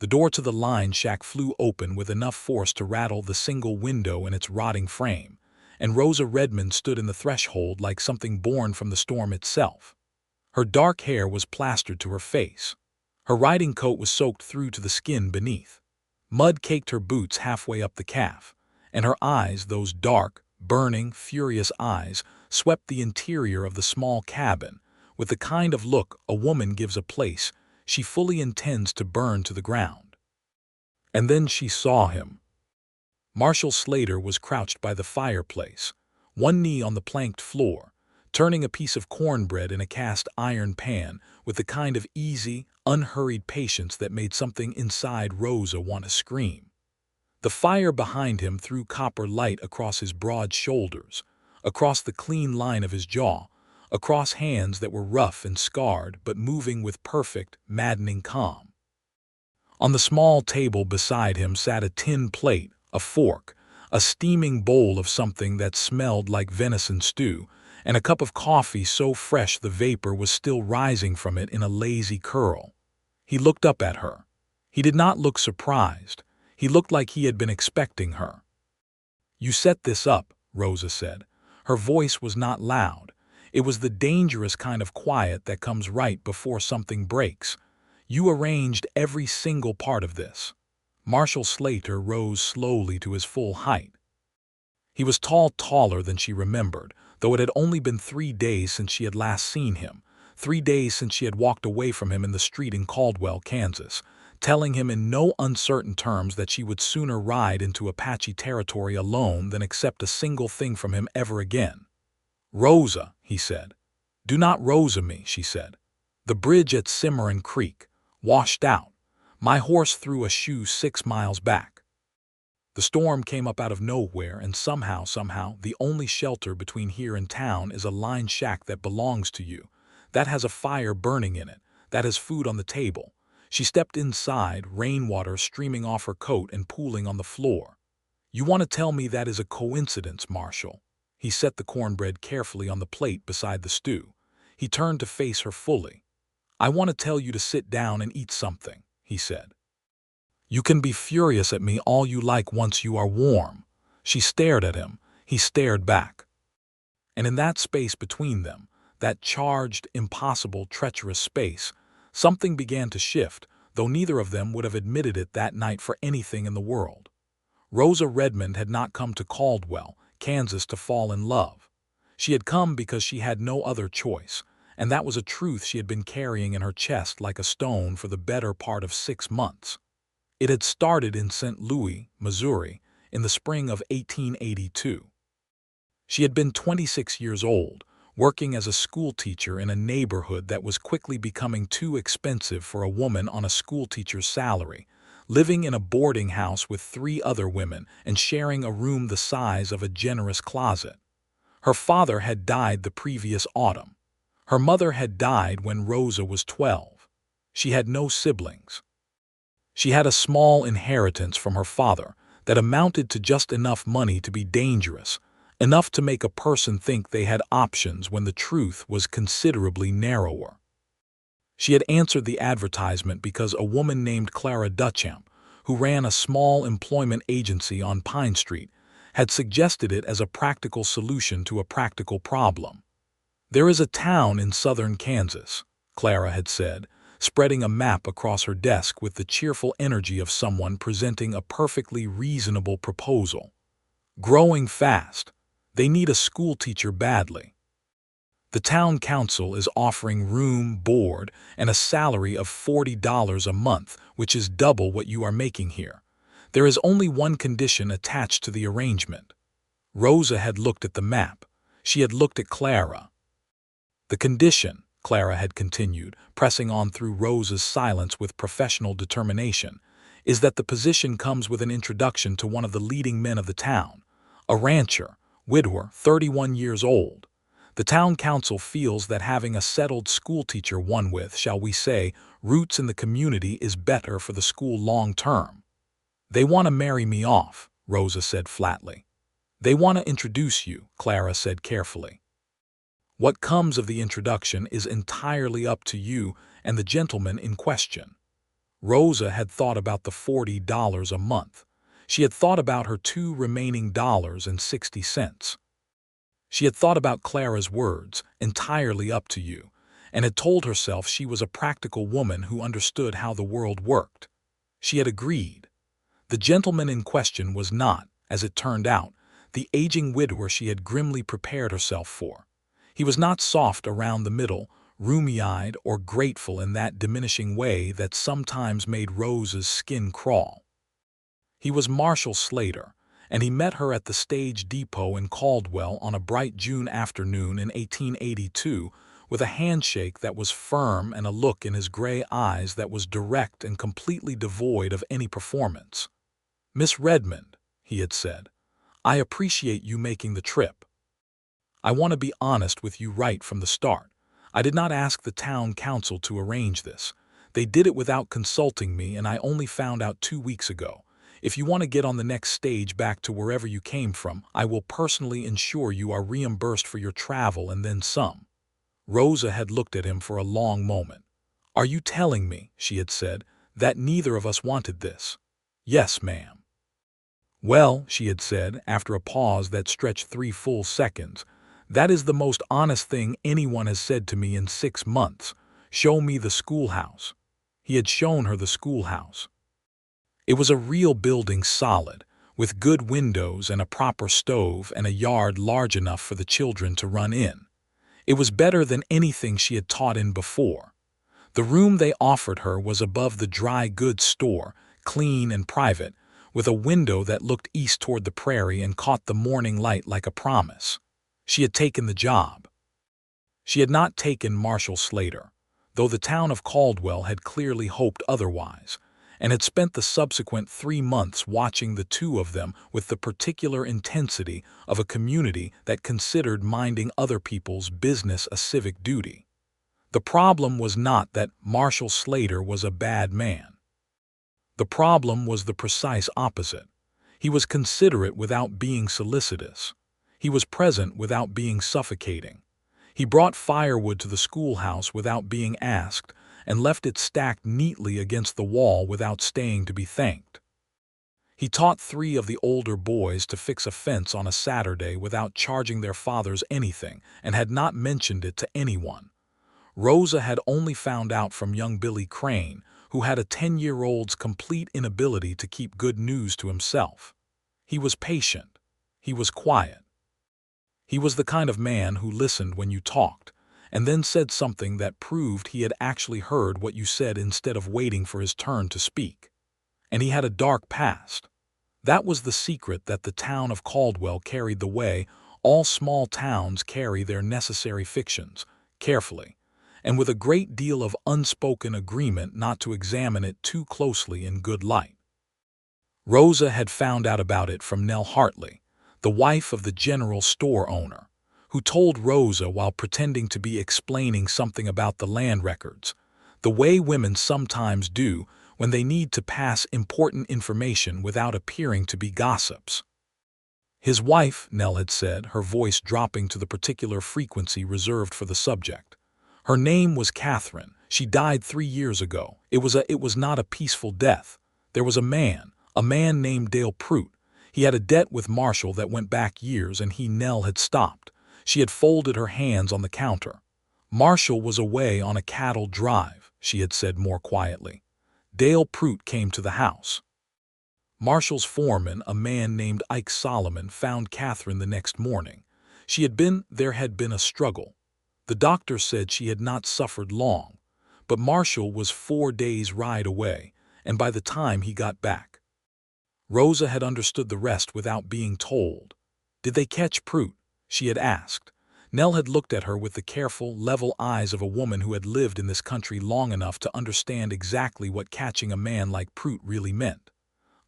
The door to the line shack flew open with enough force to rattle the single window in its rotting frame, and Rosa Redmond stood in the threshold like something born from the storm itself. Her dark hair was plastered to her face. Her riding coat was soaked through to the skin beneath. Mud caked her boots halfway up the calf, and her eyes, those dark, burning, furious eyes, swept the interior of the small cabin with the kind of look a woman gives a place she fully intends to burn to the ground. And then she saw him. Marshall Slater was crouched by the fireplace, one knee on the planked floor, turning a piece of cornbread in a cast iron pan with the kind of easy, unhurried patience that made something inside Rosa want to scream. The fire behind him threw copper light across his broad shoulders, across the clean line of his jaw, across hands that were rough and scarred but moving with perfect, maddening calm. On the small table beside him sat a tin plate, a fork, a steaming bowl of something that smelled like venison stew, and a cup of coffee so fresh the vapor was still rising from it in a lazy curl. He looked up at her. He did not look surprised. He looked like he had been expecting her. "You set this up," Rosa said. Her voice was not loud. It was the dangerous kind of quiet that comes right before something breaks. "You arranged every single part of this." Marshall Slater rose slowly to his full height. He was taller than she remembered, though it had only been 3 days since she had last seen him, 3 days since she had walked away from him in the street in Caldwell, Kansas, telling him in no uncertain terms that she would sooner ride into Apache territory alone than accept a single thing from him ever again. "Rosa," he said. "Do not Rosa me," she said. "The bridge at Cimarron Creek, washed out. My horse threw a shoe 6 miles back. The storm came up out of nowhere, and somehow, the only shelter between here and town is a line shack that belongs to you, that has a fire burning in it, that has food on the table." She stepped inside, rainwater streaming off her coat and pooling on the floor. "You want to tell me that is a coincidence, Marshall?" He set the cornbread carefully on the plate beside the stew. He turned to face her fully. "I want to tell you to sit down and eat something," he said. "You can be furious at me all you like once you are warm." She stared at him. He stared back. And in that space between them, that charged, impossible, treacherous space, something began to shift, though neither of them would have admitted it that night for anything in the world. Rosa Redmond had not come to Caldwell, Kansas to fall in love. She had come because she had no other choice, and that was a truth she had been carrying in her chest like a stone for the better part of 6 months. It had started in St. Louis, Missouri, in the spring of 1882. She had been 26 years old, working as a schoolteacher in a neighborhood that was quickly becoming too expensive for a woman on a schoolteacher's salary, living in a boarding house with 3 other women and sharing a room the size of a generous closet. Her father had died the previous autumn. Her mother had died when Rosa was 12. She had no siblings. She had a small inheritance from her father that amounted to just enough money to be dangerous, enough to make a person think they had options when the truth was considerably narrower. She had answered the advertisement because a woman named Clara Duchamp, who ran a small employment agency on Pine Street, had suggested it as a practical solution to a practical problem. "There is a town in southern Kansas," Clara had said, spreading a map across her desk with the cheerful energy of someone presenting a perfectly reasonable proposal. "Growing fast. They need a schoolteacher badly. The town council is offering room, board, and a salary of $40 a month, which is double what you are making here. There is only one condition attached to the arrangement." Rosa had looked at the map. She had looked at Clara. "The condition," Clara had continued, pressing on through Rosa's silence with professional determination, "is that the position comes with an introduction to one of the leading men of the town, a rancher, widower, 31 years old. The town council feels that having a settled schoolteacher one with, shall we say, roots in the community is better for the school long term. They want to marry me off," Rosa said flatly. "They want to introduce you," Clara said carefully. "What comes of the introduction is entirely up to you and the gentleman in question." Rosa had thought about the $40 a month. She had thought about her two remaining $60. She had thought about Clara's words, entirely up to you, and had told herself she was a practical woman who understood how the world worked. She had agreed. The gentleman in question was not, as it turned out, the aging widower she had grimly prepared herself for. He was not soft around the middle, rheumy-eyed, or grateful in that diminishing way that sometimes made Rosa's skin crawl. He was Marshall Slater, and he met her at the stage depot in Caldwell on a bright June afternoon in 1882 with a handshake that was firm and a look in his gray eyes that was direct and completely devoid of any performance. "Miss Redmond," he had said, "I appreciate you making the trip. I want to be honest with you right from the start. I did not ask the town council to arrange this. They did it without consulting me, and I only found out 2 weeks ago. If you want to get on the next stage back to wherever you came from, I will personally ensure you are reimbursed for your travel and then some." Rosa had looked at him for a long moment. "Are you telling me," she had said, "that neither of us wanted this?" "Yes, ma'am." "Well," she had said, after a pause that stretched 3 full seconds, "that is the most honest thing anyone has said to me in 6 months. Show me the schoolhouse." He had shown her the schoolhouse. It was a real building, solid, with good windows and a proper stove and a yard large enough for the children to run in. It was better than anything she had taught in before. The room they offered her was above the dry goods store, clean and private, with a window that looked east toward the prairie and caught the morning light like a promise. She had taken the job. She had not taken Marshall Slater, though the town of Caldwell had clearly hoped otherwise, and had spent the subsequent 3 months watching the two of them with the particular intensity of a community that considered minding other people's business a civic duty. The problem was not that Marshall Slater was a bad man. The problem was the precise opposite. He was considerate without being solicitous. He was present without being suffocating. He brought firewood to the schoolhouse without being asked, and left it stacked neatly against the wall without staying to be thanked. He taught 3 of the older boys to fix a fence on a Saturday without charging their fathers anything, and had not mentioned it to anyone. Rosa had only found out from young Billy Crane, who had a 10-year-old's complete inability to keep good news to himself. He was patient. He was quiet. He was the kind of man who listened when you talked, and then said something that proved he had actually heard what you said instead of waiting for his turn to speak. And he had a dark past. That was the secret that the town of Caldwell carried the way all small towns carry their necessary fictions, carefully, and with a great deal of unspoken agreement not to examine it too closely in good light. Rosa had found out about it from Nell Hartley, the wife of the general store owner, who told Rosa while pretending to be explaining something about the land records, the way women sometimes do when they need to pass important information without appearing to be gossips. His wife, Nell had said, her voice dropping to the particular frequency reserved for the subject. Her name was Catherine. She died 3 years ago. It was not a peaceful death. There was a man named Dale Prout. He had a debt with Marshall that went back years, and Nell had stopped. She had folded her hands on the counter. Marshall was away on a cattle drive, she had said more quietly. Dale Prout came to the house. Marshall's foreman, a man named Ike Solomon, found Catherine the next morning. There had been a struggle. The doctor said she had not suffered long, but Marshall was 4 days' ride away, and by the time he got back. Rosa had understood the rest without being told. "Did they catch Prout?" she had asked. Nell had looked at her with the careful, level eyes of a woman who had lived in this country long enough to understand exactly what catching a man like Prout really meant.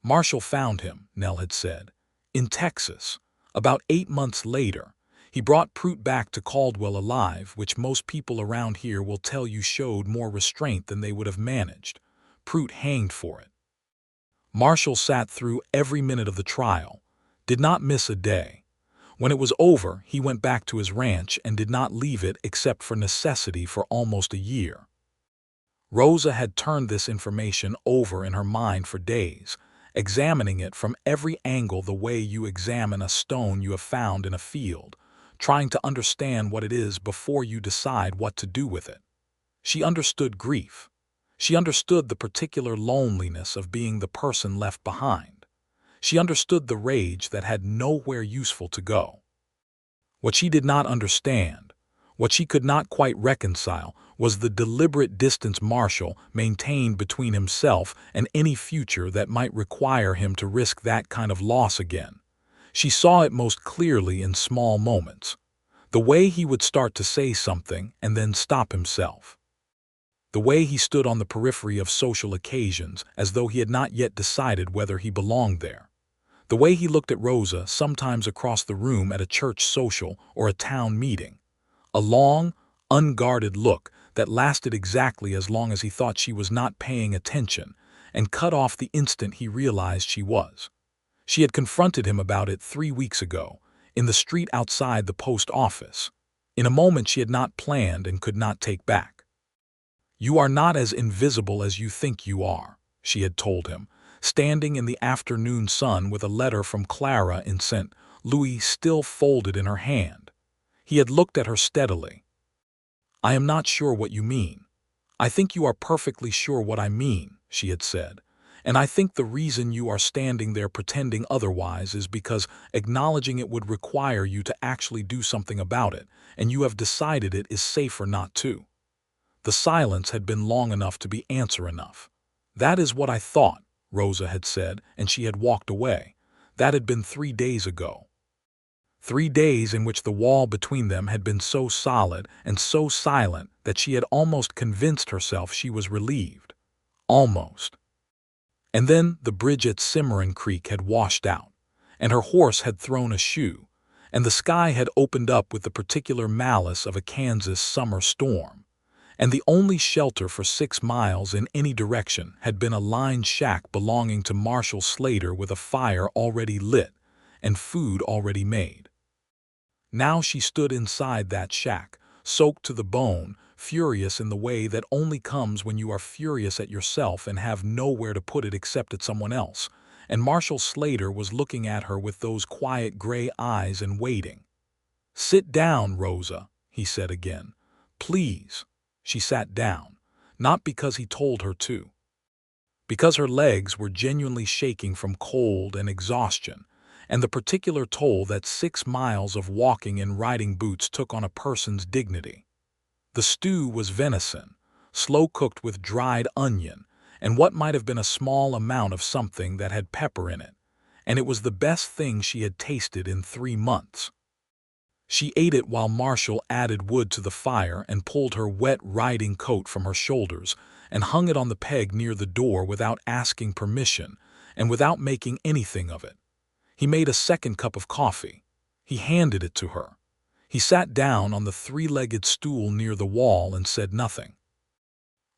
"Marshall found him," Nell had said, "in Texas. About 8 months later, he brought Prout back to Caldwell alive, which most people around here will tell you showed more restraint than they would have managed. Prout hanged for it. Marshall sat through every minute of the trial, did not miss a day. When it was over, he went back to his ranch and did not leave it except for necessity for almost a year." Rosa had turned this information over in her mind for days, examining it from every angle the way you examine a stone you have found in a field, trying to understand what it is before you decide what to do with it. She understood grief. She understood the particular loneliness of being the person left behind. She understood the rage that had nowhere useful to go. What she did not understand, what she could not quite reconcile, was the deliberate distance Marshall maintained between himself and any future that might require him to risk that kind of loss again. She saw it most clearly in small moments. The way he would start to say something and then stop himself. The way he stood on the periphery of social occasions as though he had not yet decided whether he belonged there. The way he looked at Rosa sometimes across the room at a church social or a town meeting. A long, unguarded look that lasted exactly as long as he thought she was not paying attention and cut off the instant he realized she was. She had confronted him about it 3 weeks ago, in the street outside the post office, in a moment she had not planned and could not take back. "You are not as invisible as you think you are," she had told him, standing in the afternoon sun with a letter from Clara in St. Louis still folded in her hand. He had looked at her steadily. "I am not sure what you mean." "I think you are perfectly sure what I mean," she had said. "And I think the reason you are standing there pretending otherwise is because acknowledging it would require you to actually do something about it, and you have decided it is safer not to." The silence had been long enough to be answer enough. "That is what I thought," Rosa had said, and she had walked away. That had been 3 days ago. 3 days in which the wall between them had been so solid and so silent that she had almost convinced herself she was relieved. Almost. And then the bridge at Cimarron Creek had washed out, and her horse had thrown a shoe, and the sky had opened up with the particular malice of a Kansas summer storm. And the only shelter for 6 miles in any direction had been a lined shack belonging to Marshall Slater with a fire already lit and food already made. Now she stood inside that shack, soaked to the bone, furious in the way that only comes when you are furious at yourself and have nowhere to put it except at someone else, and Marshall Slater was looking at her with those quiet gray eyes and waiting. "Sit down, Rosa," he said again. "Please." She sat down, not because he told her to. Because her legs were genuinely shaking from cold and exhaustion, and the particular toll that 6 miles of walking in riding boots took on a person's dignity. The stew was venison, slow-cooked with dried onion, and what might have been a small amount of something that had pepper in it, and it was the best thing she had tasted in 3 months. She ate it while Marshall added wood to the fire and pulled her wet riding coat from her shoulders and hung it on the peg near the door without asking permission and without making anything of it. He made a second cup of coffee. He handed it to her. He sat down on the 3-legged stool near the wall and said nothing.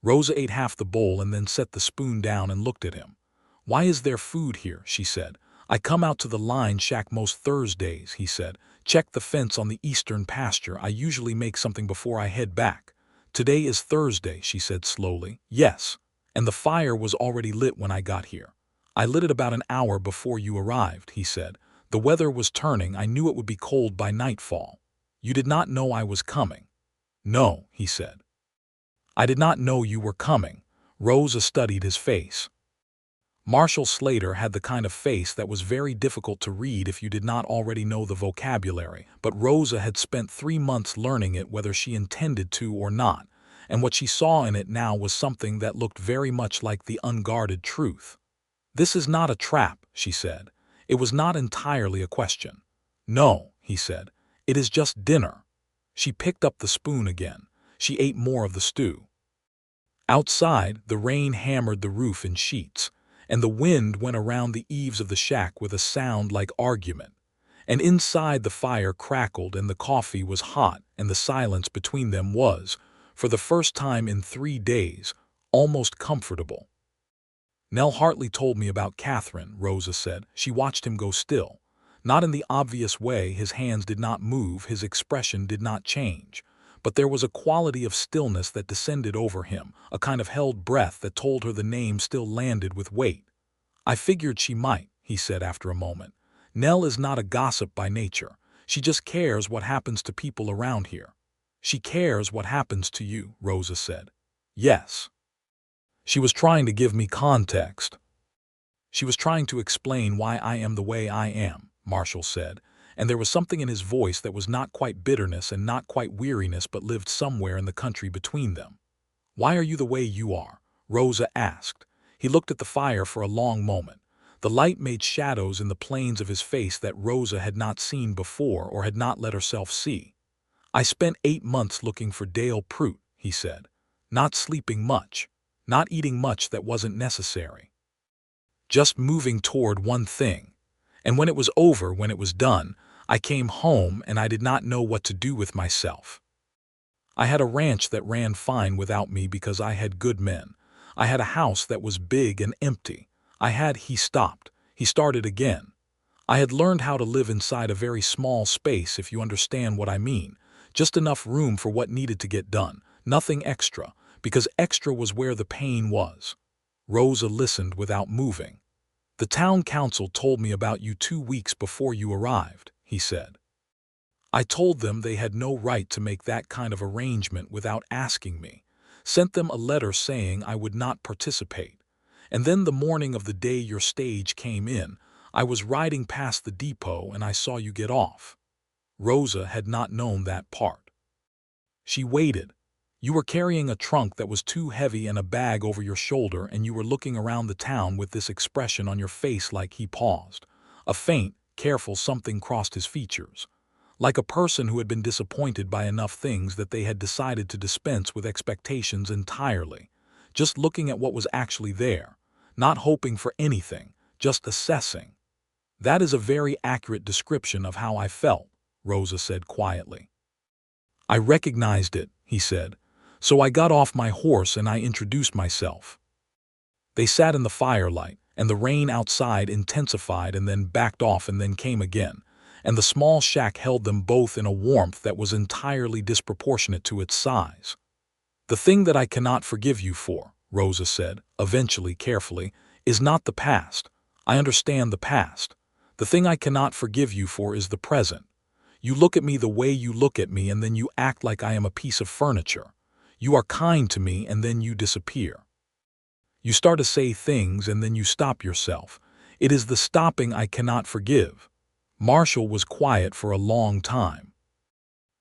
Rosa ate half the bowl and then set the spoon down and looked at him. "Why is there food here?" she said. "I come out to the line shack most Thursdays," he said. "Check the fence on the eastern pasture. I usually make something before I head back." "Today is Thursday," she said slowly. "Yes. And the fire was already lit when I got here." "I lit it about an hour before you arrived," he said. "The weather was turning. I knew it would be cold by nightfall." "You did not know I was coming?" "No," he said. "I did not know you were coming." Rosa studied his face. Marshall Slater had the kind of face that was very difficult to read if you did not already know the vocabulary, but Rosa had spent 3 months learning it whether she intended to or not, and what she saw in it now was something that looked very much like the unguarded truth. "This is not a trap," she said. It was not entirely a question. "No," he said. "It is just dinner." She picked up the spoon again. She ate more of the stew. Outside, the rain hammered the roof in sheets, and the wind went around the eaves of the shack with a sound like argument. And inside the fire crackled and the coffee was hot and the silence between them was, for the first time in 3 days, almost comfortable. "Nell Hartley told me about Catherine," Rosa said. She watched him go still. Not in the obvious way, his hands did not move, his expression did not change. but there was a quality of stillness that descended over him, a kind of held breath that told her the name still landed with weight. "I figured she might," he said after a moment. "Nell is not a gossip by nature. She just cares what happens to people around here." "She cares what happens to you," Rosa said. "Yes." She was trying to give me context. "She was trying to explain why I am the way I am," Marshall said, and there was something in his voice that was not quite bitterness and not quite weariness but lived somewhere in the country between them. "Why are you the way you are?" Rosa asked. He looked at the fire for a long moment. The light made shadows in the planes of his face that Rosa had not seen before or had not let herself see. "I spent 8 months looking for Dale Prout," he said. "Not sleeping much. Not eating much that wasn't necessary. Just moving toward one thing. And when it was over, when it was done, I came home and I did not know what to do with myself. I had a ranch that ran fine without me because I had good men. I had a house that was big and empty. He stopped. He started again. I had learned how to live inside a very small space, if you understand what I mean. Just enough room for what needed to get done. Nothing extra, because extra was where the pain was." Rosa listened without moving. "The town council told me about you 2 weeks before you arrived," he said. "I told them they had no right to make that kind of arrangement without asking me. Sent them a letter saying I would not participate. And then the morning of the day your stage came in, I was riding past the depot and I saw you get off." Rosa had not known that part. She waited. "You were carrying a trunk that was too heavy and a bag over your shoulder, and you were looking around the town with this expression on your face." Like he paused. A faint, careful something crossed his features. Like a person who had been disappointed by enough things that they had decided to dispense with expectations entirely. Just looking at what was actually there. Not hoping for anything, just assessing. "That is a very accurate description of how I felt," Rosa said quietly. "I recognized it," he said. "So I got off my horse and I introduced myself." They sat in the firelight, and the rain outside intensified and then backed off and then came again, and the small shack held them both in a warmth that was entirely disproportionate to its size. "The thing that I cannot forgive you for," Rosa said, eventually carefully, "is not the past. I understand the past. The thing I cannot forgive you for is the present. You look at me the way you look at me and then you act like I am a piece of furniture. You are kind to me and then you disappear. You start to say things and then you stop yourself. It is the stopping I cannot forgive." Marshall was quiet for a long time.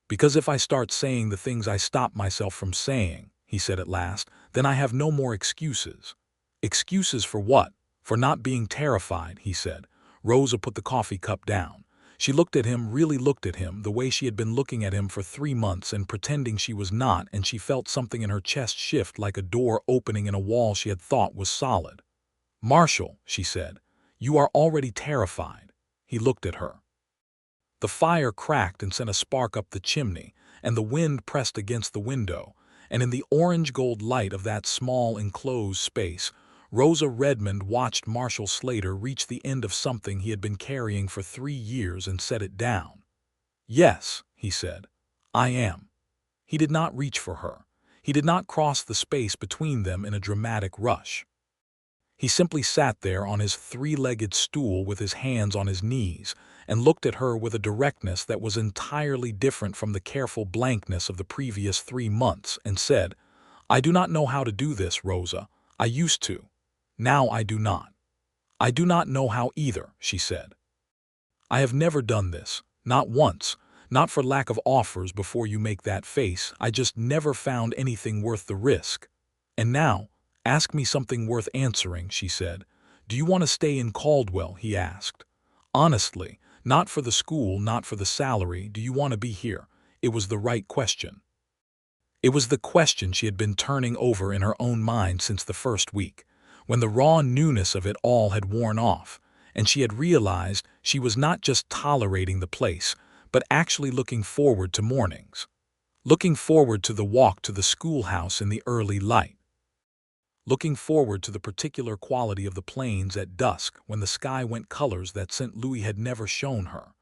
"Because if I start saying the things I stop myself from saying," he said at last, "then I have no more excuses." "Excuses for what?" "For not being terrified," he said. Rosa put the coffee cup down. She looked at him, really looked at him, the way she had been looking at him for 3 months and pretending she was not, and she felt something in her chest shift like a door opening in a wall she had thought was solid. "Marshall," she said, "you are already terrified." He looked at her. The fire cracked and sent a spark up the chimney, and the wind pressed against the window, and in the orange-gold light of that small enclosed space, Rosa Redmond watched Marshall Slater reach the end of something he had been carrying for 3 years and set it down. "Yes," he said, "I am." He did not reach for her. He did not cross the space between them in a dramatic rush. He simply sat there on his 3-legged stool with his hands on his knees and looked at her with a directness that was entirely different from the careful blankness of the previous 3 months and said, "I do not know how to do this, Rosa. I used to. Now I do not." "I do not know how either," she said. "I have never done this, not once, not for lack of offers before you make that face. I just never found anything worth the risk. And now, ask me something worth answering," she said. "Do you want to stay in Caldwell?" he asked. "Honestly, not for the school, not for the salary. Do you want to be here?" It was the right question. It was the question she had been turning over in her own mind since the first week, when the raw newness of it all had worn off, and she had realized she was not just tolerating the place, but actually looking forward to mornings. Looking forward to the walk to the schoolhouse in the early light. Looking forward to the particular quality of the plains at dusk when the sky went colors that St. Louis had never shown her.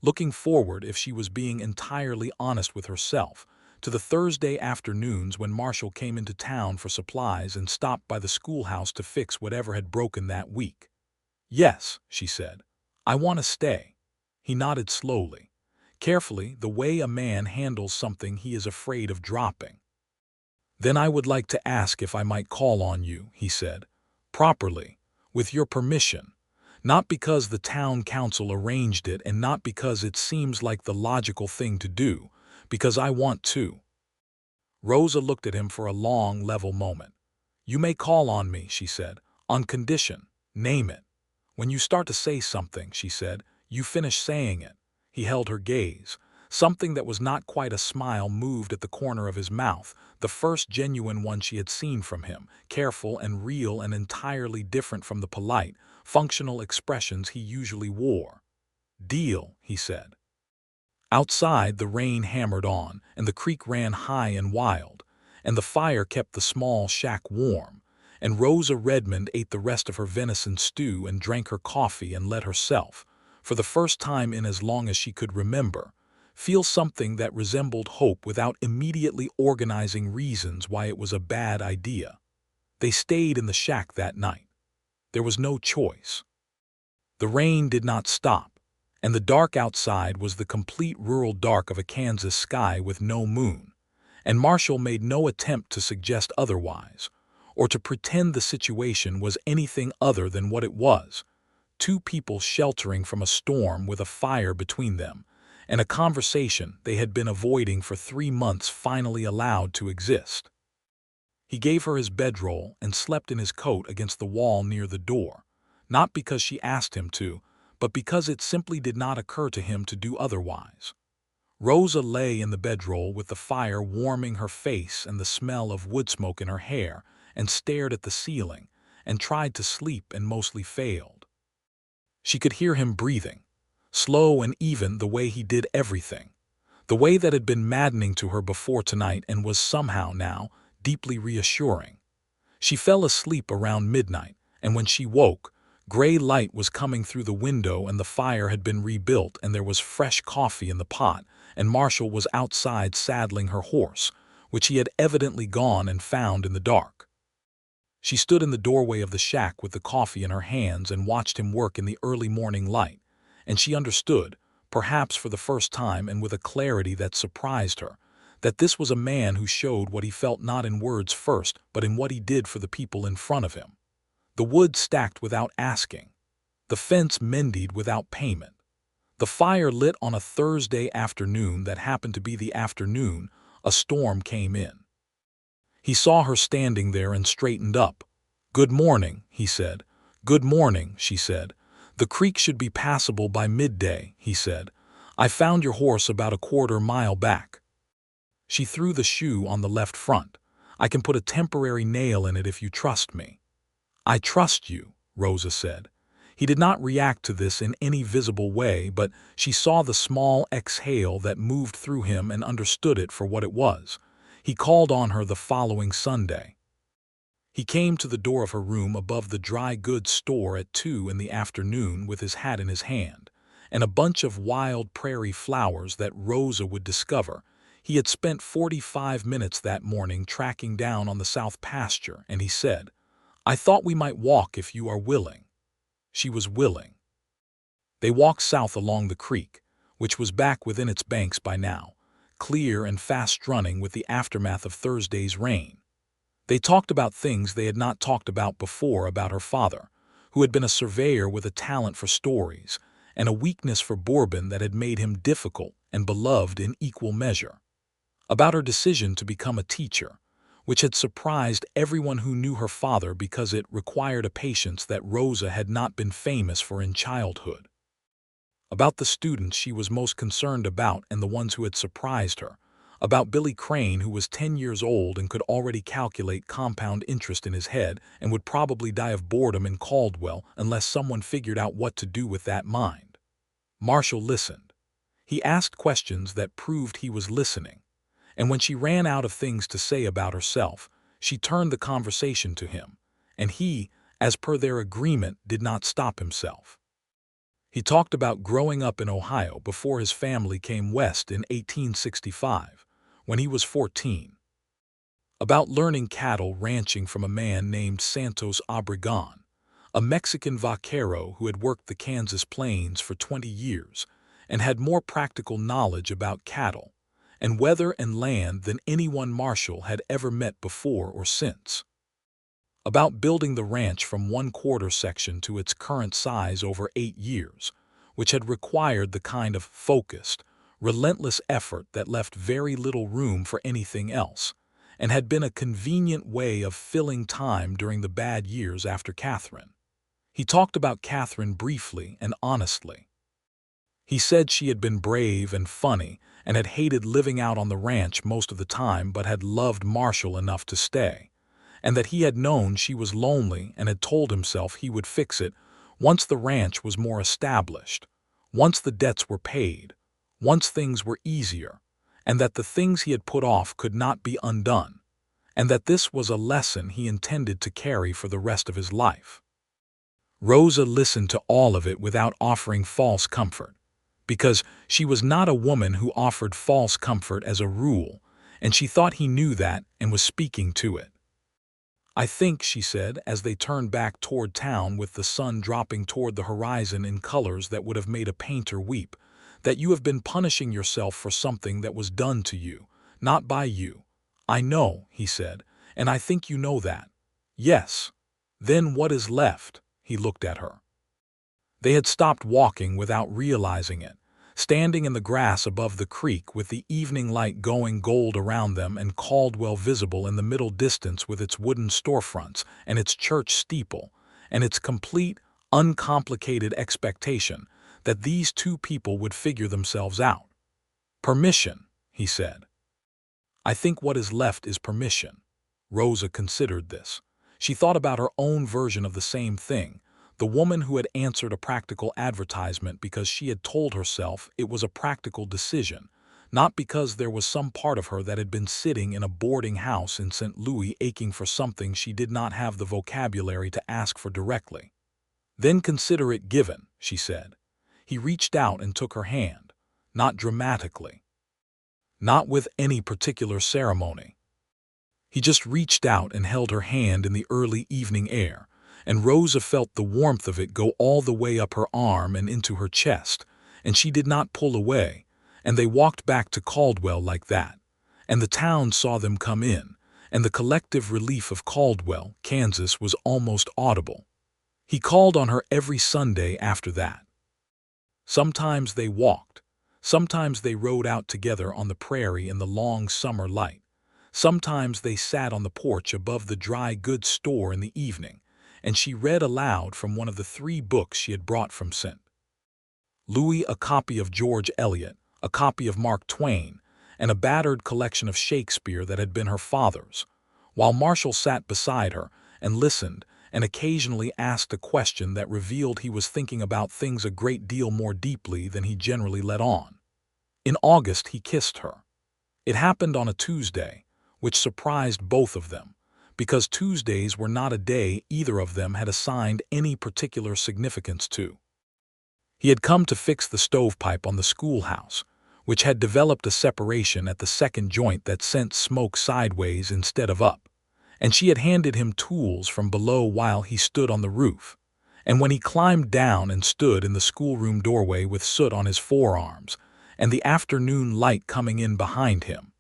Looking forward, if she was being entirely honest with herself, to the Thursday afternoons when Marshall came into town for supplies and stopped by the schoolhouse to fix whatever had broken that week. "Yes," she said. "I want to stay." He nodded slowly, carefully, the way a man handles something he is afraid of dropping. "Then I would like to ask if I might call on you," he said, "properly, with your permission. Not because the town council arranged it and not because it seems like the logical thing to do, because I want to." Rosa looked at him for a long, level moment. "You may call on me," she said, "on condition. Name it. When you start to say something," she said, "you finish saying it." He held her gaze. Something that was not quite a smile moved at the corner of his mouth, the first genuine one she had seen from him, careful and real and entirely different from the polite, functional expressions he usually wore. "Deal," he said. Outside, the rain hammered on, and the creek ran high and wild, and the fire kept the small shack warm, and Rosa Redmond ate the rest of her venison stew and drank her coffee and let herself, for the first time in as long as she could remember, feel something that resembled hope without immediately organizing reasons why it was a bad idea. They stayed in the shack that night. There was no choice. The rain did not stop, and the dark outside was the complete rural dark of a Kansas sky with no moon, and Marshall made no attempt to suggest otherwise, or to pretend the situation was anything other than what it was: two people sheltering from a storm with a fire between them, and a conversation they had been avoiding for 3 months finally allowed to exist. He gave her his bedroll and slept in his coat against the wall near the door, not because she asked him to, but because it simply did not occur to him to do otherwise. Rosa lay in the bedroll with the fire warming her face and the smell of wood smoke in her hair, and stared at the ceiling, and tried to sleep and mostly failed. She could hear him breathing, slow and even the way he did everything, the way that had been maddening to her before tonight and was somehow now deeply reassuring. She fell asleep around midnight, and when she woke, gray light was coming through the window and the fire had been rebuilt and there was fresh coffee in the pot, and Marshall was outside saddling her horse, which he had evidently gone and found in the dark. She stood in the doorway of the shack with the coffee in her hands and watched him work in the early morning light, and she understood, perhaps for the first time and with a clarity that surprised her, that this was a man who showed what he felt not in words first, but in what he did for the people in front of him. The wood stacked without asking. The fence mended without payment. The fire lit on a Thursday afternoon that happened to be the afternoon a storm came in. He saw her standing there and straightened up. "Good morning," he said. "Good morning," she said. "The creek should be passable by midday," he said. "I found your horse about a quarter-mile back." She threw the shoe on the left front. "I can put a temporary nail in it if you trust me." "I trust you," Rosa said. He did not react to this in any visible way, but she saw the small exhale that moved through him and understood it for what it was. He called on her the following Sunday. He came to the door of her room above the dry goods store at 2 in the afternoon with his hat in his hand, and a bunch of wild prairie flowers that Rosa would discover. He had spent 45 minutes that morning tracking down on the south pasture, and he said, "I thought we might walk if you are willing." She was willing. They walked south along the creek, which was back within its banks by now, clear and fast-running with the aftermath of Thursday's rain. They talked about things they had not talked about before, about her father, who had been a surveyor with a talent for stories and a weakness for bourbon that had made him difficult and beloved in equal measure. About her decision to become a teacher, which had surprised everyone who knew her father because it required a patience that Rosa had not been famous for in childhood. About the students she was most concerned about and the ones who had surprised her. About Billy Crane, who was 10 years old and could already calculate compound interest in his head and would probably die of boredom in Caldwell unless someone figured out what to do with that mind. Marshall listened. He asked questions that proved he was listening. And when she ran out of things to say about herself, she turned the conversation to him, and he, as per their agreement, did not stop himself. He talked about growing up in Ohio before his family came west in 1865, when he was 14. About learning cattle ranching from a man named Santos Obregon, a Mexican vaquero who had worked the Kansas plains for 20 years and had more practical knowledge about cattle and weather and land than anyone Marshall had ever met before or since. About building the ranch from one-quarter section to its current size over 8 years, which had required the kind of focused, relentless effort that left very little room for anything else, and had been a convenient way of filling time during the bad years after Catherine. He talked about Catherine briefly and honestly. He said she had been brave and funny and had hated living out on the ranch most of the time but had loved Marshall enough to stay, and that he had known she was lonely and had told himself he would fix it once the ranch was more established, once the debts were paid, once things were easier, and that the things he had put off could not be undone, and that this was a lesson he intended to carry for the rest of his life. Rosa listened to all of it without offering false comfort, because she was not a woman who offered false comfort as a rule, and she thought he knew that and was speaking to it. "I think," she said, as they turned back toward town with the sun dropping toward the horizon in colors that would have made a painter weep, "that you have been punishing yourself for something that was done to you, not by you." "I know," he said, "and I think you know that." "Yes. Then what is left?" He looked at her. They had stopped walking without realizing it, standing in the grass above the creek with the evening light going gold around them and Caldwell visible in the middle distance with its wooden storefronts and its church steeple and its complete, uncomplicated expectation that these two people would figure themselves out. "Permission," he said. "I think what is left is permission." Rosa considered this. She thought about her own version of the same thing, the woman who had answered a practical advertisement because she had told herself it was a practical decision, not because there was some part of her that had been sitting in a boarding house in St. Louis aching for something she did not have the vocabulary to ask for directly. "Then consider it given," she said. He reached out and took her hand, not dramatically, not with any particular ceremony. He just reached out and held her hand in the early evening air, and Rosa felt the warmth of it go all the way up her arm and into her chest, and she did not pull away, and they walked back to Caldwell like that, and the town saw them come in, and the collective relief of Caldwell, Kansas, was almost audible. He called on her every Sunday after that. Sometimes they walked, sometimes they rode out together on the prairie in the long summer light, sometimes they sat on the porch above the dry goods store in the evening, and she read aloud from one of the 3 books she had brought from St. Louis, a copy of George Eliot, a copy of Mark Twain, and a battered collection of Shakespeare that had been her father's, while Marshall sat beside her and listened and occasionally asked a question that revealed he was thinking about things a great deal more deeply than he generally let on. In August he kissed her. It happened on a Tuesday, which surprised both of them, because Tuesdays were not a day either of them had assigned any particular significance to. He had come to fix the stovepipe on the schoolhouse, which had developed a separation at the second joint that sent smoke sideways instead of up, and she had handed him tools from below while he stood on the roof, and when he climbed down and stood in the schoolroom doorway with soot on his forearms and the afternoon light coming in behind him,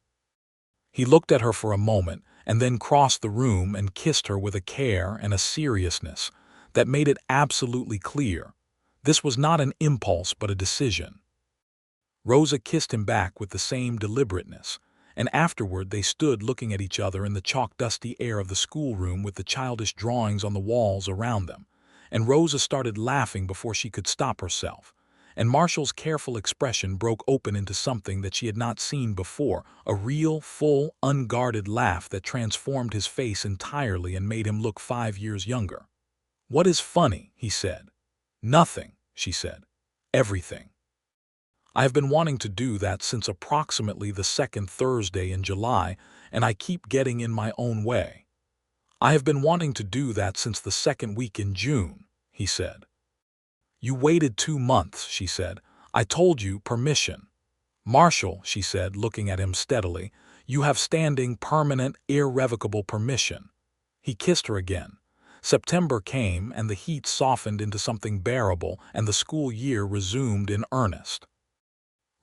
he looked at her for a moment and then crossed the room and kissed her with a care and a seriousness that made it absolutely clear this was not an impulse but a decision. Rosa kissed him back with the same deliberateness, and afterward they stood looking at each other in the chalk-dusty air of the schoolroom with the childish drawings on the walls around them, and Rosa started laughing before she could stop herself, and Marshall's careful expression broke open into something that she had not seen before, a real, full, unguarded laugh that transformed his face entirely and made him look 5 years younger. "What is funny?" he said. "Nothing," she said. "Everything. I have been wanting to do that since approximately the 2nd Thursday in July, and I keep getting in my own way. I have been wanting to do that since the 2nd week in June," he said. "You waited 2 months," she said. "I told you permission." "Marshall," she said, looking at him steadily, You have standing, permanent, irrevocable permission." He kissed her again. September came, and the heat softened into something bearable, and the school year resumed in earnest.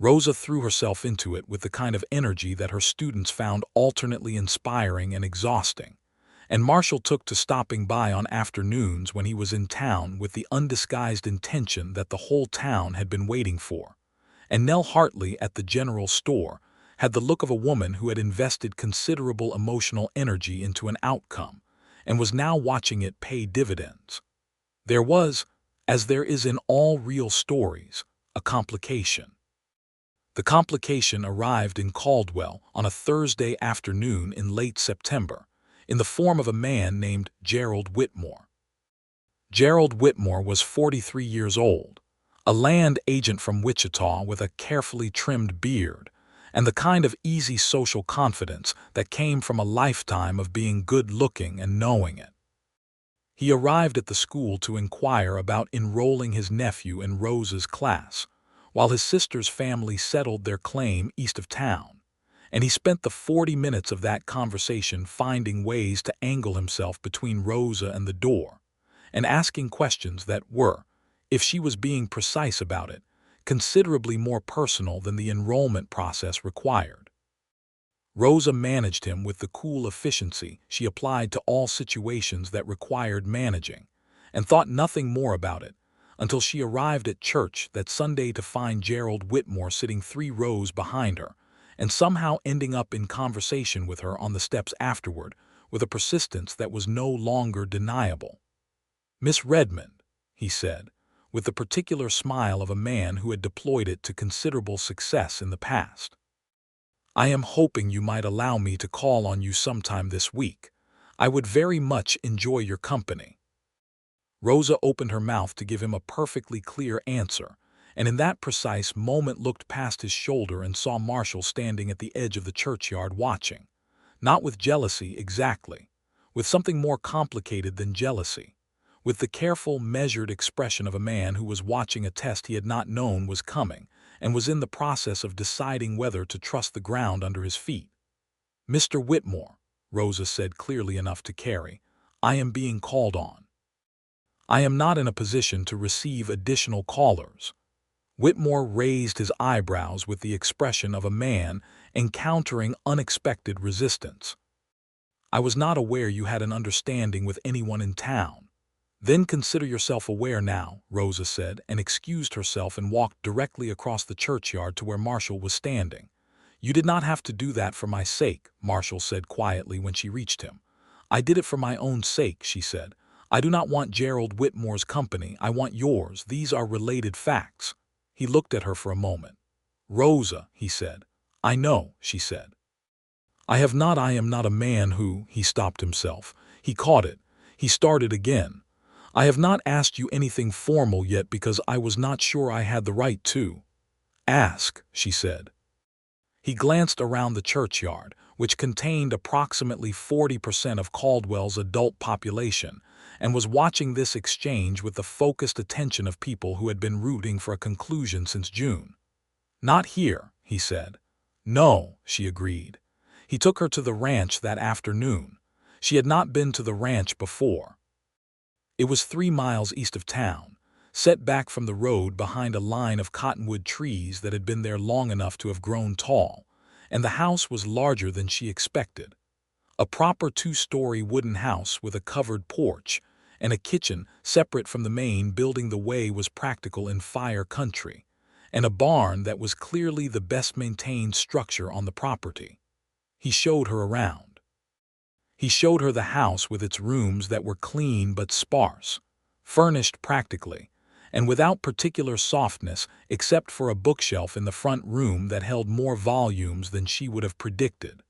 Rosa threw herself into it with the kind of energy that her students found alternately inspiring and exhausting, and Marshall took to stopping by on afternoons when he was in town with the undisguised intention that the whole town had been waiting for. And Nell Hartley at the general store had the look of a woman who had invested considerable emotional energy into an outcome and was now watching it pay dividends. There was, as there is in all real stories, a complication. The complication arrived in Caldwell on a Thursday afternoon in late September, in the form of a man named Gerald Whitmore. Gerald Whitmore was 43 years old, a land agent from Wichita with a carefully trimmed beard, and the kind of easy social confidence that came from a lifetime of being good-looking and knowing it. He arrived at the school to inquire about enrolling his nephew in Rosa's class, while his sister's family settled their claim east of town, and he spent the 40 minutes of that conversation finding ways to angle himself between Rosa and the door, and asking questions that were, if she was being precise about it, considerably more personal than the enrollment process required. Rosa managed him with the cool efficiency she applied to all situations that required managing, and thought nothing more about it until she arrived at church that Sunday to find Gerald Whitmore sitting 3 rows behind her, and somehow ending up in conversation with her on the steps afterward with a persistence that was no longer deniable. "Miss Redmond," he said, with the particular smile of a man who had deployed it to considerable success in the past, "I am hoping you might allow me to call on you sometime this week. I would very much enjoy your company." Rosa opened her mouth to give him a perfectly clear answer, and in that precise moment looked past his shoulder and saw Marshall standing at the edge of the churchyard watching, not with jealousy exactly, with something more complicated than jealousy, with the careful, measured expression of a man who was watching a test he had not known was coming and was in the process of deciding whether to trust the ground under his feet. "Mr. Whitmore," Rosa said clearly enough to Carrie, "I am being called on. I am not in a position to receive additional callers." Whitmore raised his eyebrows with the expression of a man encountering unexpected resistance. "I was not aware you had an understanding with anyone in town." "Then consider yourself aware now," Rosa said, and excused herself and walked directly across the churchyard to where Marshall was standing. "You did not have to do that for my sake," Marshall said quietly when she reached him. "I did it for my own sake," she said. "I do not want Gerald Whitmore's company, I want yours. These are related facts." He looked at her for a moment. "Rosa," he said. "I know," she said. I am not a man who—" He stopped himself. He caught it. He started again. "I have not asked you anything formal yet because I was not sure I had the right to ask," she said. He glanced around the churchyard, which contained approximately 40% of Caldwell's adult population, and was watching this exchange with the focused attention of people who had been rooting for a conclusion since June. "Not here," he said. "No," she agreed. He took her to the ranch that afternoon. She had not been to the ranch before. It was 3 miles east of town, set back from the road behind a line of cottonwood trees that had been there long enough to have grown tall, and the house was larger than she expected. A proper 2-story wooden house with a covered porch, and a kitchen separate from the main building. The way was practical in fire country, and a barn that was clearly the best-maintained structure on the property. He showed her around. He showed her the house with its rooms that were clean but sparse, furnished practically, and without particular softness except for a bookshelf in the front room that held more volumes than she would have predicted.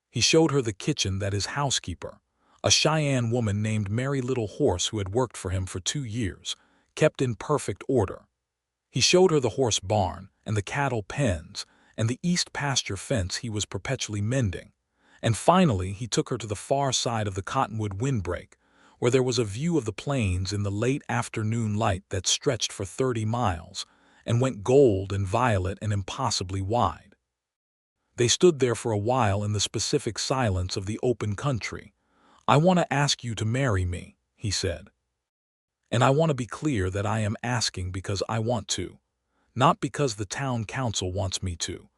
He showed her the kitchen that his housekeeper, a Cheyenne woman named Mary Little Horse who had worked for him for 2 years, kept in perfect order. He showed her the horse barn and the cattle pens and the east pasture fence he was perpetually mending. And finally he took her to the far side of the cottonwood windbreak, where there was a view of the plains in the late afternoon light that stretched for 30 miles and went gold and violet and impossibly wide. They stood there for a while in the specific silence of the open country. "I want to ask you to marry me," he said. "And I want to be clear that I am asking because I want to. Not because the town council wants me to.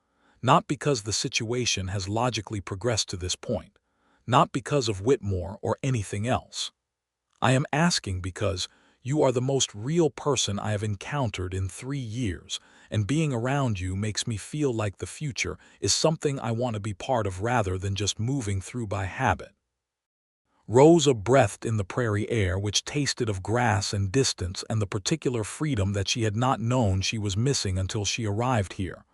Not because the situation has logically progressed to this point. Not because of Whitmore or anything else. I am asking because you are the most real person I have encountered in 3 years, and being around you makes me feel like the future is something I want to be part of rather than just moving through by habit." Rosa breathed in the prairie air, which tasted of grass and distance and the particular freedom that she had not known she was missing until she arrived here.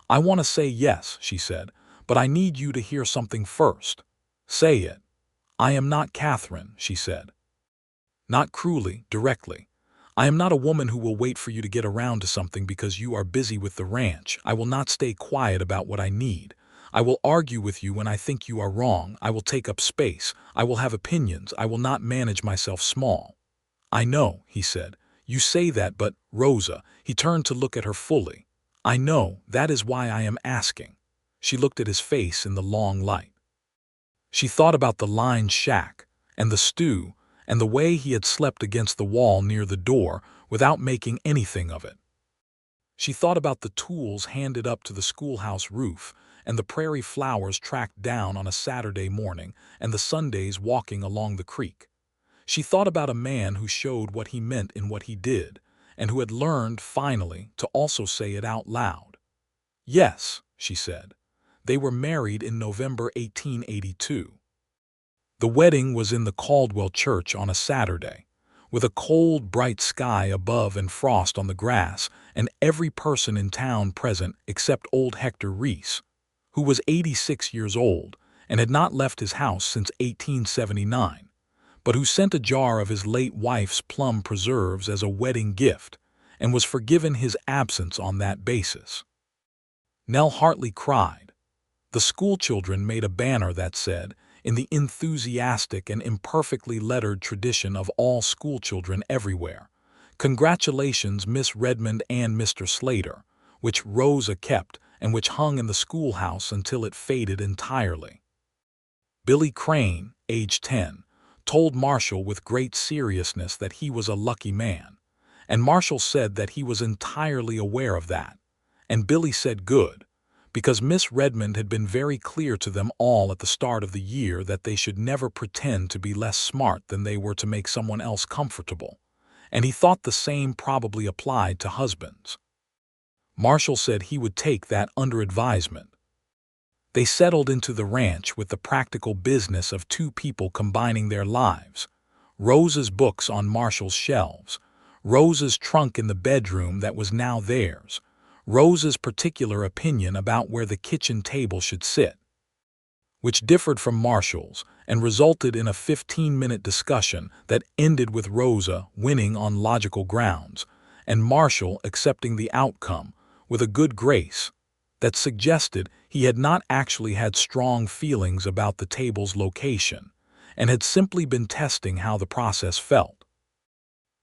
"I want to say yes," she said, "but I need you to hear something first." "Say it." "I am not Catherine," she said. Not cruelly, directly. "I am not a woman who will wait for you to get around to something because you are busy with the ranch. I will not stay quiet about what I need. I will argue with you when I think you are wrong. I will take up space. I will have opinions. I will not manage myself small." "I know," he said. "You say that, but, Rosa," he turned to look at her fully. "I know, that is why I am asking." She looked at his face in the long light. She thought about the lined shack, and the stew, and the way he had slept against the wall near the door without making anything of it. She thought about the tools handed up to the schoolhouse roof, and the prairie flowers tracked down on a Saturday morning, and the Sundays walking along the creek. She thought about a man who showed what he meant in what he did, and who had learned, finally, to also say it out loud. "Yes," she said. They were married in November 1882. The wedding was in the Caldwell Church on a Saturday, with a cold, bright sky above and frost on the grass, and every person in town present except old Hector Reese, who was 86 years old and had not left his house since 1879, but who sent a jar of his late wife's plum preserves as a wedding gift and was forgiven his absence on that basis. Nell Hartley cried. The schoolchildren made a banner that said, in the enthusiastic and imperfectly lettered tradition of all schoolchildren everywhere, "Congratulations, Miss Redmond and Mr. Slater," which Rosa kept and which hung in the schoolhouse until it faded entirely. Billy Crane, age 10, told Marshall with great seriousness that he was a lucky man, and Marshall said that he was entirely aware of that, and Billy said good, because Miss Redmond had been very clear to them all at the start of the year that they should never pretend to be less smart than they were to make someone else comfortable, and he thought the same probably applied to husbands. Marshall said he would take that under advisement. They settled into the ranch with the practical business of two people combining their lives. Rosa's books on Marshall's shelves, Rosa's trunk in the bedroom that was now theirs, Rosa's particular opinion about where the kitchen table should sit, which differed from Marshall's and resulted in a 15-minute discussion that ended with Rosa winning on logical grounds and Marshall accepting the outcome with a good grace that suggested he had not actually had strong feelings about the table's location and had simply been testing how the process felt.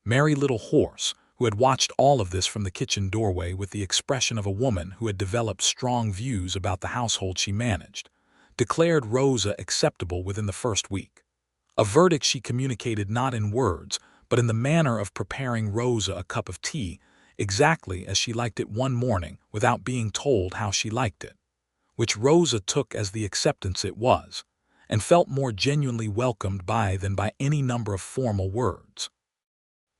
Merry Little Horse, who had watched all of this from the kitchen doorway with the expression of a woman who had developed strong views about the household she managed, declared Rosa acceptable within the first week. A verdict she communicated not in words, but in the manner of preparing Rosa a cup of tea, exactly as she liked it one morning without being told how she liked it, which Rosa took as the acceptance it was, and felt more genuinely welcomed by than by any number of formal words.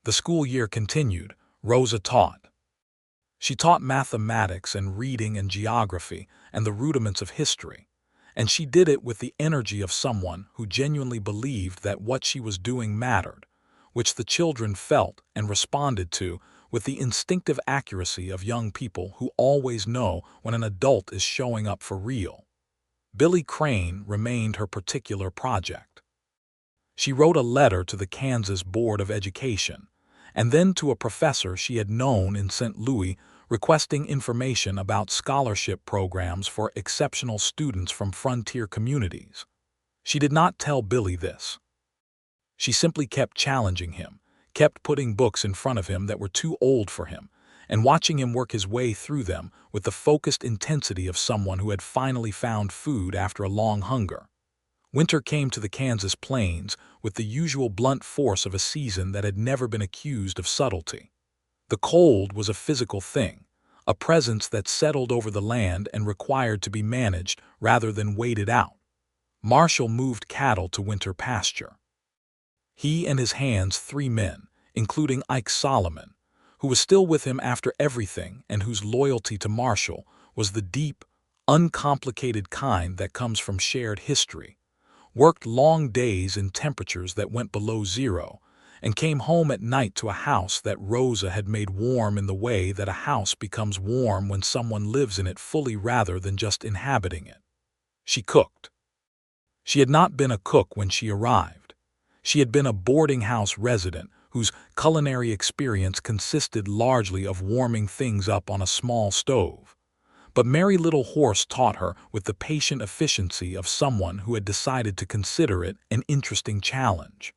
The school year continued. Rosa taught. She taught mathematics and reading and geography and the rudiments of history, and she did it with the energy of someone who genuinely believed that what she was doing mattered, which the children felt and responded to with the instinctive accuracy of young people who always know when an adult is showing up for real. Billy Crane remained her particular project. She wrote a letter to the Kansas Board of Education, and then to a professor she had known in St. Louis, requesting information about scholarship programs for exceptional students from frontier communities. She did not tell Billy this. She simply kept challenging him, kept putting books in front of him that were too old for him, and watching him work his way through them with the focused intensity of someone who had finally found food after a long hunger. Winter came to the Kansas plains with the usual blunt force of a season that had never been accused of subtlety. The cold was a physical thing, a presence that settled over the land and required to be managed rather than waited out. Marshall moved cattle to winter pasture. He and his hands 3 men, including Ike Solomon, who was still with him after everything and whose loyalty to Marshall was the deep, uncomplicated kind that comes from shared history, worked long days in temperatures that went below zero, and came home at night to a house that Rosa had made warm in the way that a house becomes warm when someone lives in it fully rather than just inhabiting it. She cooked. She had not been a cook when she arrived. She had been a boarding house resident whose culinary experience consisted largely of warming things up on a small stove. But Merry Little Horse taught her with the patient efficiency of someone who had decided to consider it an interesting challenge.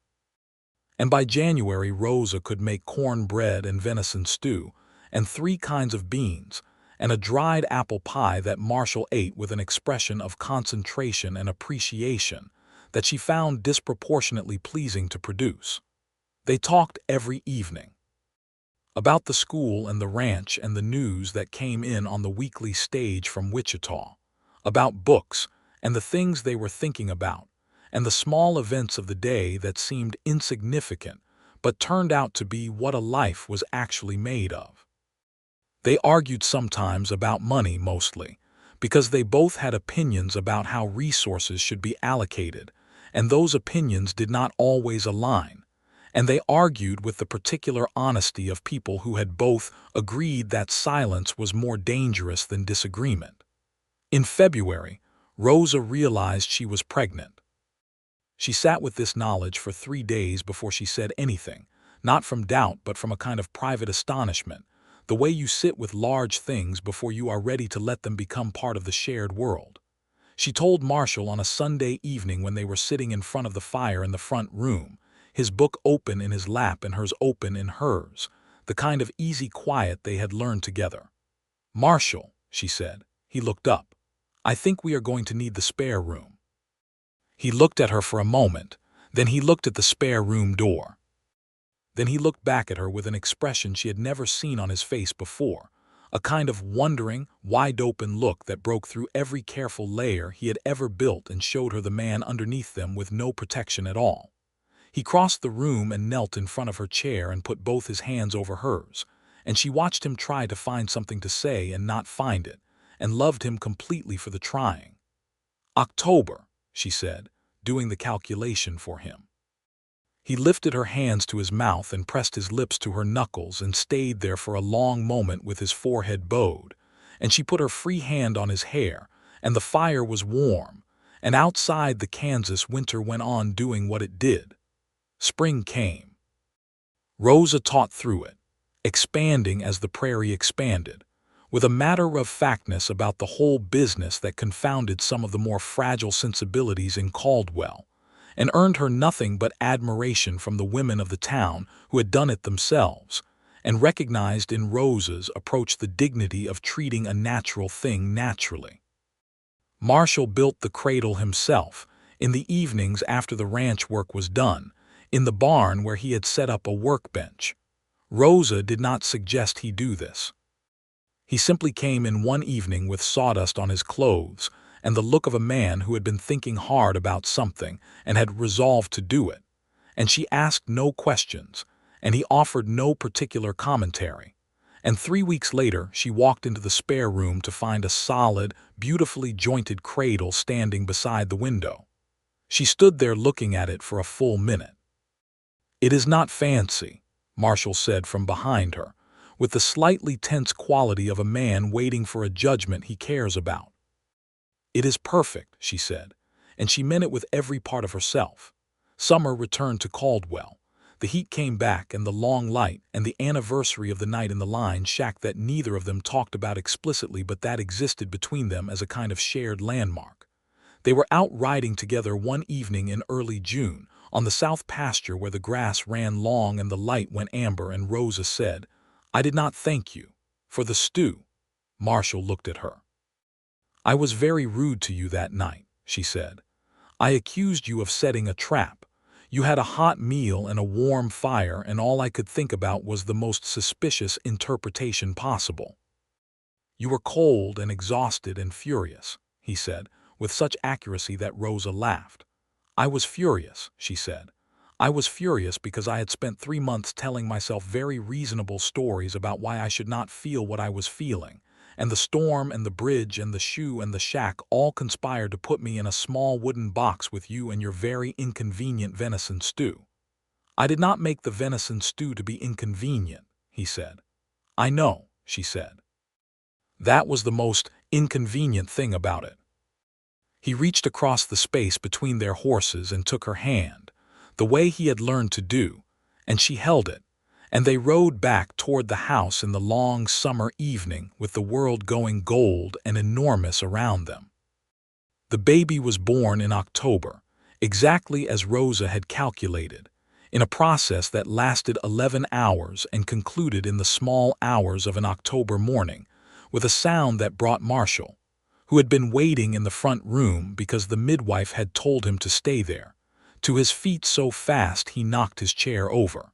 And by January, Rosa could make cornbread and venison stew, and 3 kinds of beans, and a dried apple pie that Marshall ate with an expression of concentration and appreciation that she found disproportionately pleasing to produce. They talked every evening. About the school and the ranch and the news that came in on the weekly stage from Wichita. About books and the things they were thinking about, and the small events of the day that seemed insignificant but turned out to be what a life was actually made of. They argued sometimes about money mostly, because they both had opinions about how resources should be allocated, and those opinions did not always align. And they argued with the particular honesty of people who had both agreed that silence was more dangerous than disagreement. In February, Rosa realized she was pregnant. She sat with this knowledge for 3 days before she said anything, not from doubt but from a kind of private astonishment, the way you sit with large things before you are ready to let them become part of the shared world. She told Marshall on a Sunday evening when they were sitting in front of the fire in the front room, his book open in his lap and hers open in hers, the kind of easy quiet they had learned together. "Marshall," she said. He looked up. "I think we are going to need the spare room." He looked at her for a moment, then he looked at the spare room door. Then he looked back at her with an expression she had never seen on his face before, a kind of wondering, wide-open look that broke through every careful layer he had ever built and showed her the man underneath them with no protection at all. He crossed the room and knelt in front of her chair and put both his hands over hers, and she watched him try to find something to say and not find it, and loved him completely for the trying. "October," she said, doing the calculation for him. He lifted her hands to his mouth and pressed his lips to her knuckles and stayed there for a long moment with his forehead bowed, and she put her free hand on his hair, and the fire was warm, and outside the Kansas winter went on doing what it did. Spring came. Rosa taught through it, expanding as the prairie expanded, with a matter-of-factness about the whole business that confounded some of the more fragile sensibilities in Caldwell, and earned her nothing but admiration from the women of the town who had done it themselves, and recognized in Rosa's approach the dignity of treating a natural thing naturally. Marshall built the cradle himself, in the evenings after the ranch work was done, in the barn where he had set up a workbench. Rosa did not suggest he do this. He simply came in one evening with sawdust on his clothes and the look of a man who had been thinking hard about something and had resolved to do it, and she asked no questions, and he offered no particular commentary. And 3 weeks later she walked into the spare room to find a solid, beautifully jointed cradle standing beside the window. She stood there looking at it for a full minute. "It is not fancy," Marshall said from behind her, with the slightly tense quality of a man waiting for a judgment he cares about. "It is perfect," she said, and she meant it with every part of herself. Summer returned to Caldwell. The heat came back and the long light and the anniversary of the night in the line shack that neither of them talked about explicitly but that existed between them as a kind of shared landmark. They were out riding together one evening in early June, on the south pasture where the grass ran long and the light went amber, and Rosa said, "I did not thank you." For the stew. Marshall looked at her. I was very rude to you that night, she said. I accused you of setting a trap. You had a hot meal and a warm fire, and all I could think about was the most suspicious interpretation possible. You were cold and exhausted and furious, he said, with such accuracy that Rosa laughed. I was furious, she said. I was furious because I had spent 3 months telling myself very reasonable stories about why I should not feel what I was feeling, and the storm and the bridge and the shoe and the shack all conspired to put me in a small wooden box with you and your very inconvenient venison stew. I did not make the venison stew to be inconvenient, he said. I know, she said. That was the most inconvenient thing about it. He reached across the space between their horses and took her hand, the way he had learned to do, and she held it, and they rode back toward the house in the long summer evening with the world going gold and enormous around them. The baby was born in October, exactly as Rosa had calculated, in a process that lasted 11 hours and concluded in the small hours of an October morning, with a sound that brought Marshall, who had been waiting in the front room because the midwife had told him to stay there, to his feet so fast he knocked his chair over.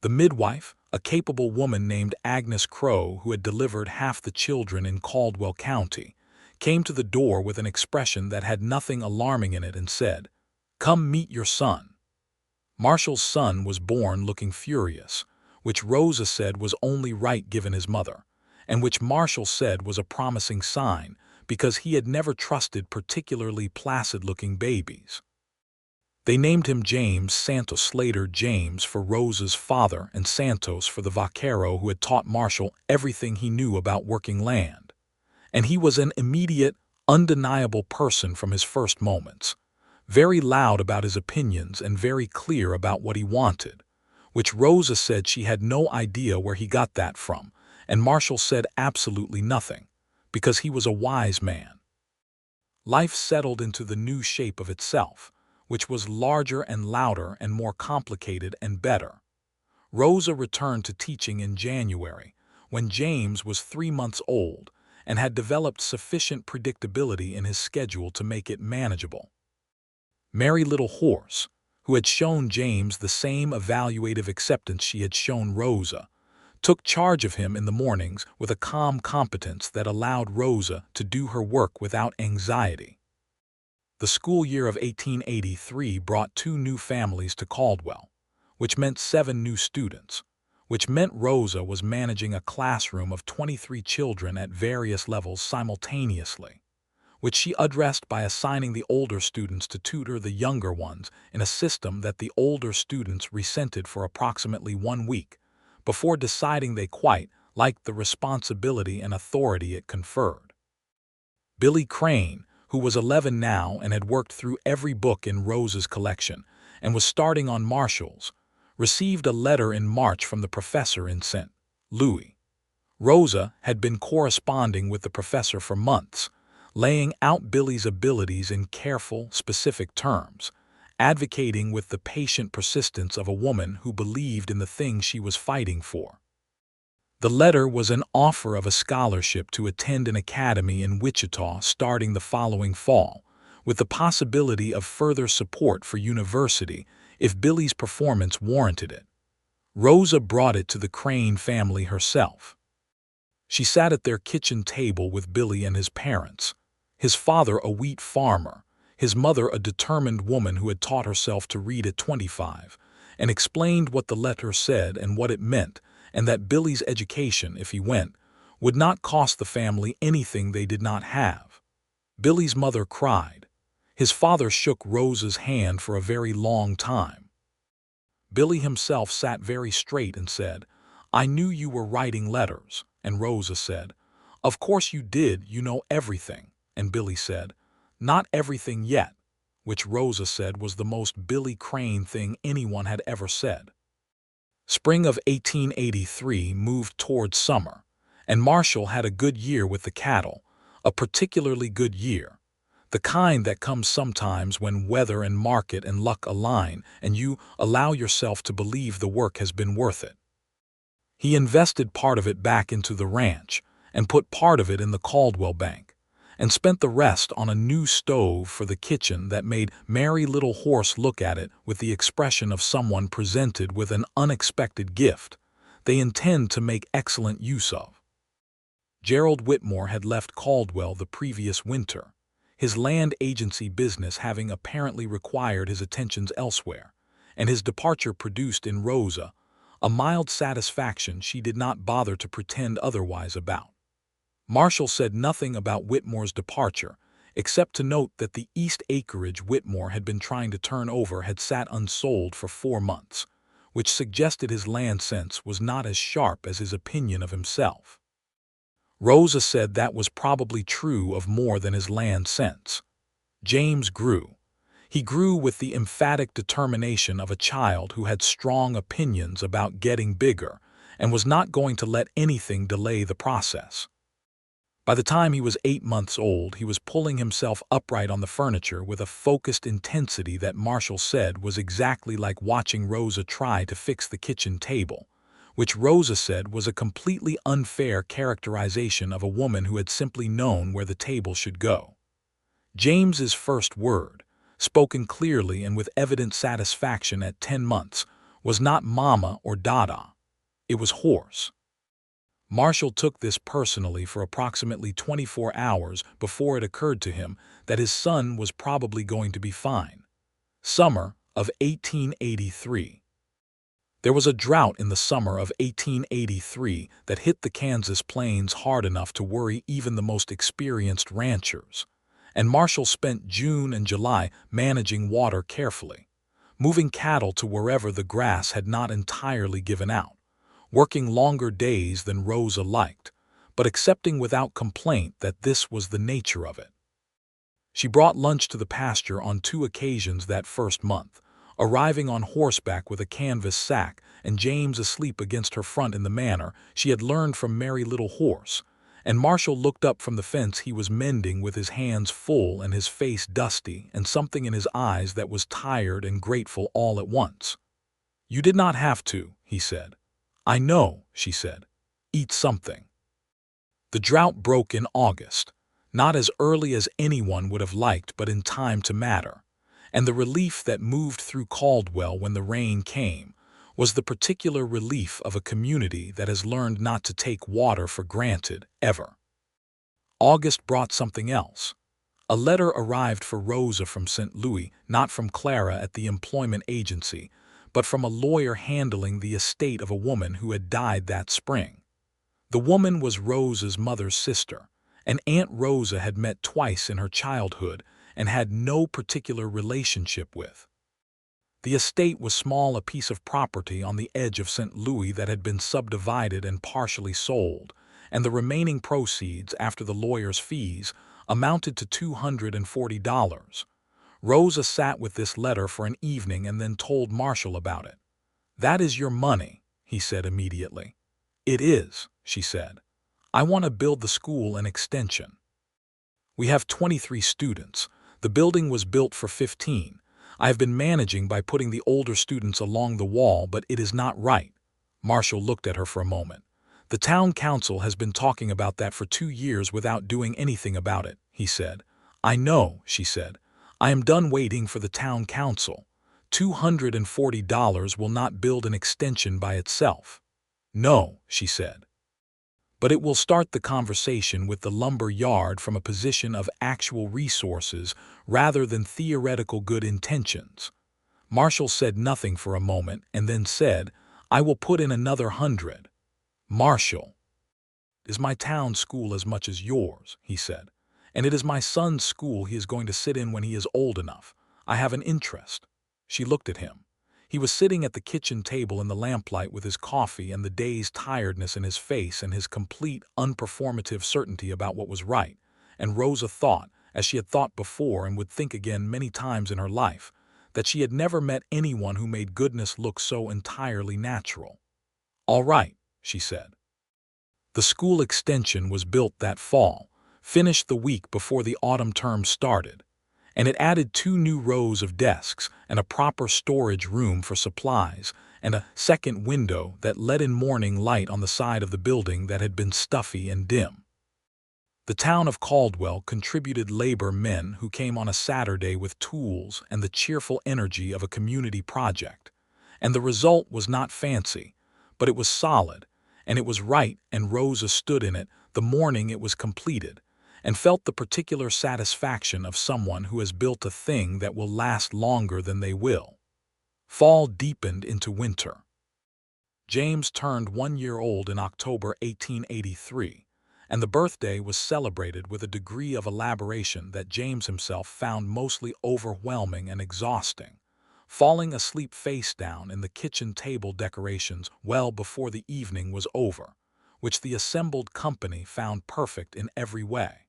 The midwife, a capable woman named Agnes Crow who had delivered half the children in Caldwell County, came to the door with an expression that had nothing alarming in it and said, "Come meet your son." Marshall's son was born looking furious, which Rosa said was only right given his mother, and which Marshall said was a promising sign because he had never trusted particularly placid-looking babies. They named him James Santos Slater, James for Rosa's father and Santos for the vaquero who had taught Marshall everything he knew about working land. And he was an immediate, undeniable person from his first moments, very loud about his opinions and very clear about what he wanted, which Rosa said she had no idea where he got that from, and Marshall said absolutely nothing, because he was a wise man. Life settled into the new shape of itself, which was larger and louder and more complicated and better. Rosa returned to teaching in January, when James was 3 months old and had developed sufficient predictability in his schedule to make it manageable. Merry Little Horse, who had shown James the same evaluative acceptance she had shown Rosa, took charge of him in the mornings with a calm competence that allowed Rosa to do her work without anxiety. The school year of 1883 brought 2 new families to Caldwell, which meant 7 new students, which meant Rosa was managing a classroom of 23 children at various levels simultaneously, which she addressed by assigning the older students to tutor the younger ones in a system that the older students resented for approximately 1 week, before deciding they quite liked the responsibility and authority it conferred. Billy Crane, who was 11 now and had worked through every book in Rosa's collection and was starting on Marshall's, received a letter in March from the professor in St. Louis. Rosa had been corresponding with the professor for months, laying out Billy's abilities in careful, specific terms, advocating with the patient persistence of a woman who believed in the thing she was fighting for. The letter was an offer of a scholarship to attend an academy in Wichita starting the following fall, with the possibility of further support for university if Billy's performance warranted it. Rosa brought it to the Crane family herself. She sat at their kitchen table with Billy and his parents, his father a wheat farmer, his mother a determined woman who had taught herself to read at 25, and explained what the letter said and what it meant, and that Billy's education, if he went, would not cost the family anything they did not have. Billy's mother cried. His father shook Rosa's hand for a very long time. Billy himself sat very straight and said, "I knew you were writing letters," and Rosa said, "Of course you did, you know everything," and Billy said, "Not everything yet," which Rosa said was the most Billy Crane thing anyone had ever said. Spring of 1883 moved toward summer, and Marshall had a good year with the cattle, a particularly good year, the kind that comes sometimes when weather and market and luck align and you allow yourself to believe the work has been worth it. He invested part of it back into the ranch and put part of it in the Caldwell Bank, and spent the rest on a new stove for the kitchen that made Merry Little Horse look at it with the expression of someone presented with an unexpected gift they intend to make excellent use of. Gerald Whitmore had left Caldwell the previous winter, his land agency business having apparently required his attentions elsewhere, and his departure produced in Rosa a mild satisfaction she did not bother to pretend otherwise about. Marshall said nothing about Whitmore's departure, except to note that the East acreage Whitmore had been trying to turn over had sat unsold for 4 months, which suggested his land sense was not as sharp as his opinion of himself. Rosa said that was probably true of more than his land sense. James grew. He grew with the emphatic determination of a child who had strong opinions about getting bigger and was not going to let anything delay the process. By the time he was 8 months old, he was pulling himself upright on the furniture with a focused intensity that Marshall said was exactly like watching Rosa try to fix the kitchen table, which Rosa said was a completely unfair characterization of a woman who had simply known where the table should go. James's first word, spoken clearly and with evident satisfaction at 10 months, was not mama or dada. It was horse. Marshall took this personally for approximately 24 hours before it occurred to him that his son was probably going to be fine. Summer of 1883. There was a drought in the summer of 1883 that hit the Kansas plains hard enough to worry even the most experienced ranchers, and Marshall spent June and July managing water carefully, moving cattle to wherever the grass had not entirely given out, working longer days than Rosa liked, but accepting without complaint that this was the nature of it. She brought lunch to the pasture on 2 occasions that first month, arriving on horseback with a canvas sack and James asleep against her front in the manner she had learned from Merry Little Horse, and Marshall looked up from the fence he was mending with his hands full and his face dusty and something in his eyes that was tired and grateful all at once. "You did not have to," he said. "I know," she said. "Eat something." The drought broke in August, not as early as anyone would have liked but in time to matter, and the relief that moved through Caldwell when the rain came was the particular relief of a community that has learned not to take water for granted, ever. August brought something else. A letter arrived for Rosa from St. Louis, not from Clara at the employment agency, but from a lawyer handling the estate of a woman who had died that spring. The woman was Rosa's mother's sister, and Aunt Rosa had met twice in her childhood and had no particular relationship with. The estate was small, a piece of property on the edge of St. Louis that had been subdivided and partially sold, and the remaining proceeds after the lawyer's fees amounted to $240. Rosa sat with this letter for an evening and then told Marshall about it. "That is your money," he said immediately. "It is," she said. "I want to build the school an extension. We have 23 students. The building was built for 15. I have been managing by putting the older students along the wall, but it is not right." Marshall looked at her for a moment. "The town council has been talking about that for 2 years without doing anything about it," he said. "I know," she said. "I am done waiting for the town council. $240 will not build an extension by itself." "No," she said. "But it will start the conversation with the lumber yard from a position of actual resources rather than theoretical good intentions." Marshall said nothing for a moment and then said, "I will put in another 100. "Marshall, is my town school as much as yours," he said. "And it is my son's school he is going to sit in when he is old enough. I have an interest." She looked at him. He was sitting at the kitchen table in the lamplight with his coffee and the day's tiredness in his face and his complete, unperformative certainty about what was right, and Rosa thought, as she had thought before and would think again many times in her life, that she had never met anyone who made goodness look so entirely natural. "All right," she said. The school extension was built that fall, finished the week before the autumn term started, and it added 2 new rows of desks and a proper storage room for supplies and a second window that let in morning light on the side of the building that had been stuffy and dim. The town of Caldwell contributed labor men who came on a Saturday with tools and the cheerful energy of a community project, and the result was not fancy, but it was solid, and it was right, and Rosa stood in it the morning it was completed, and felt the particular satisfaction of someone who has built a thing that will last longer than they will. Fall deepened into winter. James turned 1 year old in October 1883, and the birthday was celebrated with a degree of elaboration that James himself found mostly overwhelming and exhausting, falling asleep face down in the kitchen table decorations well before the evening was over, which the assembled company found perfect in every way.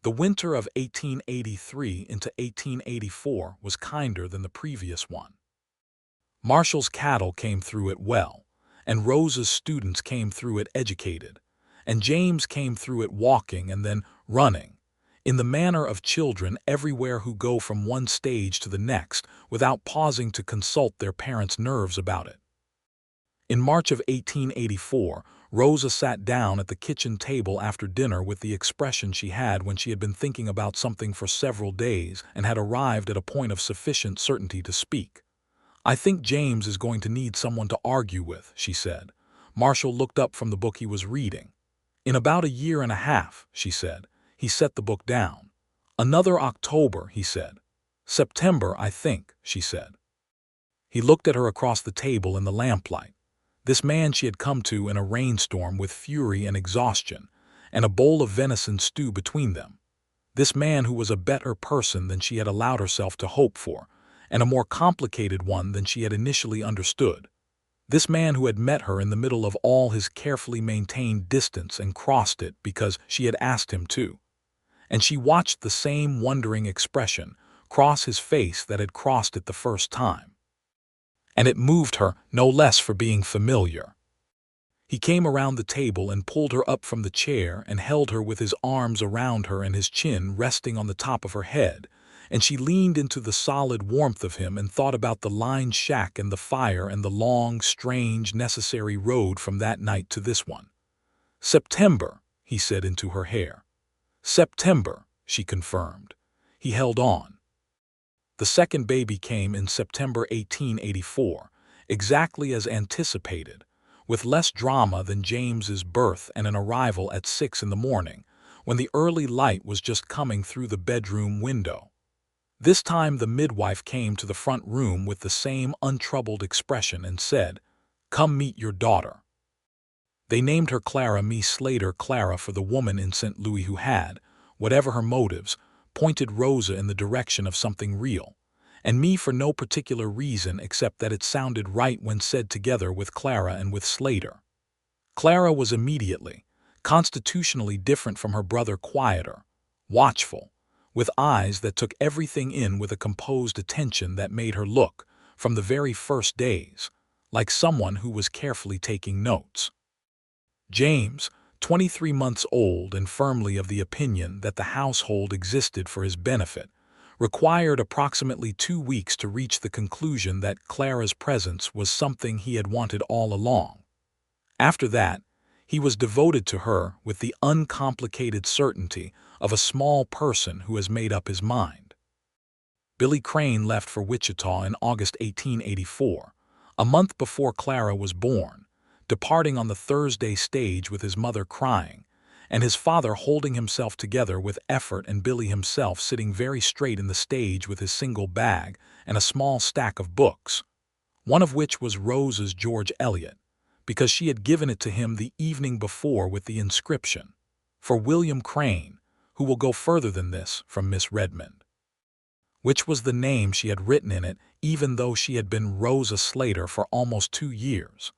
The winter of 1883 into 1884 was kinder than the previous one. Marshall's cattle came through it well, and Rosa's students came through it educated, and James came through it walking and then running, in the manner of children everywhere who go from one stage to the next without pausing to consult their parents' nerves about it. In March of 1884, Rosa sat down at the kitchen table after dinner with the expression she had when she had been thinking about something for several days and had arrived at a point of sufficient certainty to speak. "I think James is going to need someone to argue with," she said. Marshall looked up from the book he was reading. "In about a year and a half," she said. He set the book down. "Another October," he said. "September, I think," she said. He looked at her across the table in the lamplight. This man she had come to in a rainstorm with fury and exhaustion, and a bowl of venison stew between them. This man who was a better person than she had allowed herself to hope for, and a more complicated one than she had initially understood. This man who had met her in the middle of all his carefully maintained distance and crossed it because she had asked him to. And she watched the same wondering expression cross his face that had crossed it the first time. And it moved her no less for being familiar. He came around the table and pulled her up from the chair and held her with his arms around her and his chin resting on the top of her head, and she leaned into the solid warmth of him and thought about the lined shack and the fire and the long, strange, necessary road from that night to this one. "September," he said into her hair. "September," she confirmed. He held on. The second baby came in September 1884, exactly as anticipated, with less drama than James's birth and an arrival at 6 in the morning, when the early light was just coming through the bedroom window. This time the midwife came to the front room with the same untroubled expression and said, "Come meet your daughter." They named her Clara Slater Clara for the woman in St. Louis who had, whatever her motives, pointed Rosa in the direction of something real, and me for no particular reason except that it sounded right when said together with Clara and with Slater. Clara was immediately, constitutionally different from her brother, quieter, watchful, with eyes that took everything in with a composed attention that made her look, from the very first days, like someone who was carefully taking notes. James, 23 months old and firmly of the opinion that the household existed for his benefit, required approximately 2 weeks to reach the conclusion that Clara's presence was something he had wanted all along. After that, he was devoted to her with the uncomplicated certainty of a small person who has made up his mind. Billy Crane left for Wichita in August 1884, a month before Clara was born, departing on the Thursday stage with his mother crying, and his father holding himself together with effort, and Billy himself sitting very straight in the stage with his single bag and a small stack of books, one of which was Rosa's George Eliot, because she had given it to him the evening before with the inscription, "For William Crane, who will go further than this, from Miss Redmond," which was the name she had written in it even though she had been Rosa Slater for almost 2 years.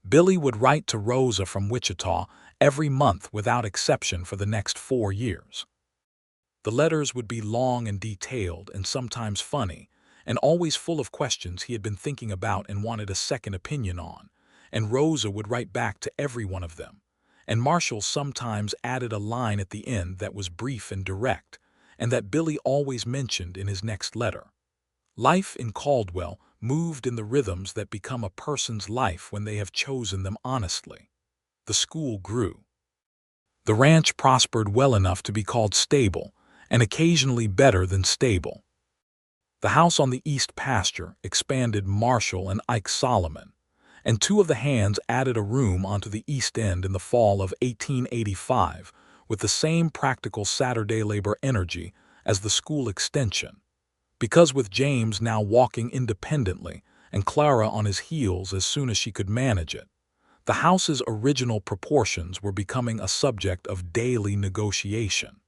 Billy would write to Rosa from Wichita every month without exception for the next 4 years. The letters would be long and detailed and sometimes funny, and always full of questions he had been thinking about and wanted a second opinion on, and Rosa would write back to every one of them, and Marshall sometimes added a line at the end that was brief and direct, and that Billy always mentioned in his next letter. Life in Caldwell moved in the rhythms that become a person's life when they have chosen them honestly. The school grew. The ranch prospered well enough to be called stable, and occasionally better than stable. The house on the east pasture expanded Marshall and Ike Solomon, and two of the hands added a room onto the east end in the fall of 1885 with the same practical Saturday labor energy as the school extension. Because with James now walking independently and Clara on his heels as soon as she could manage it, the house's original proportions were becoming a subject of daily negotiation.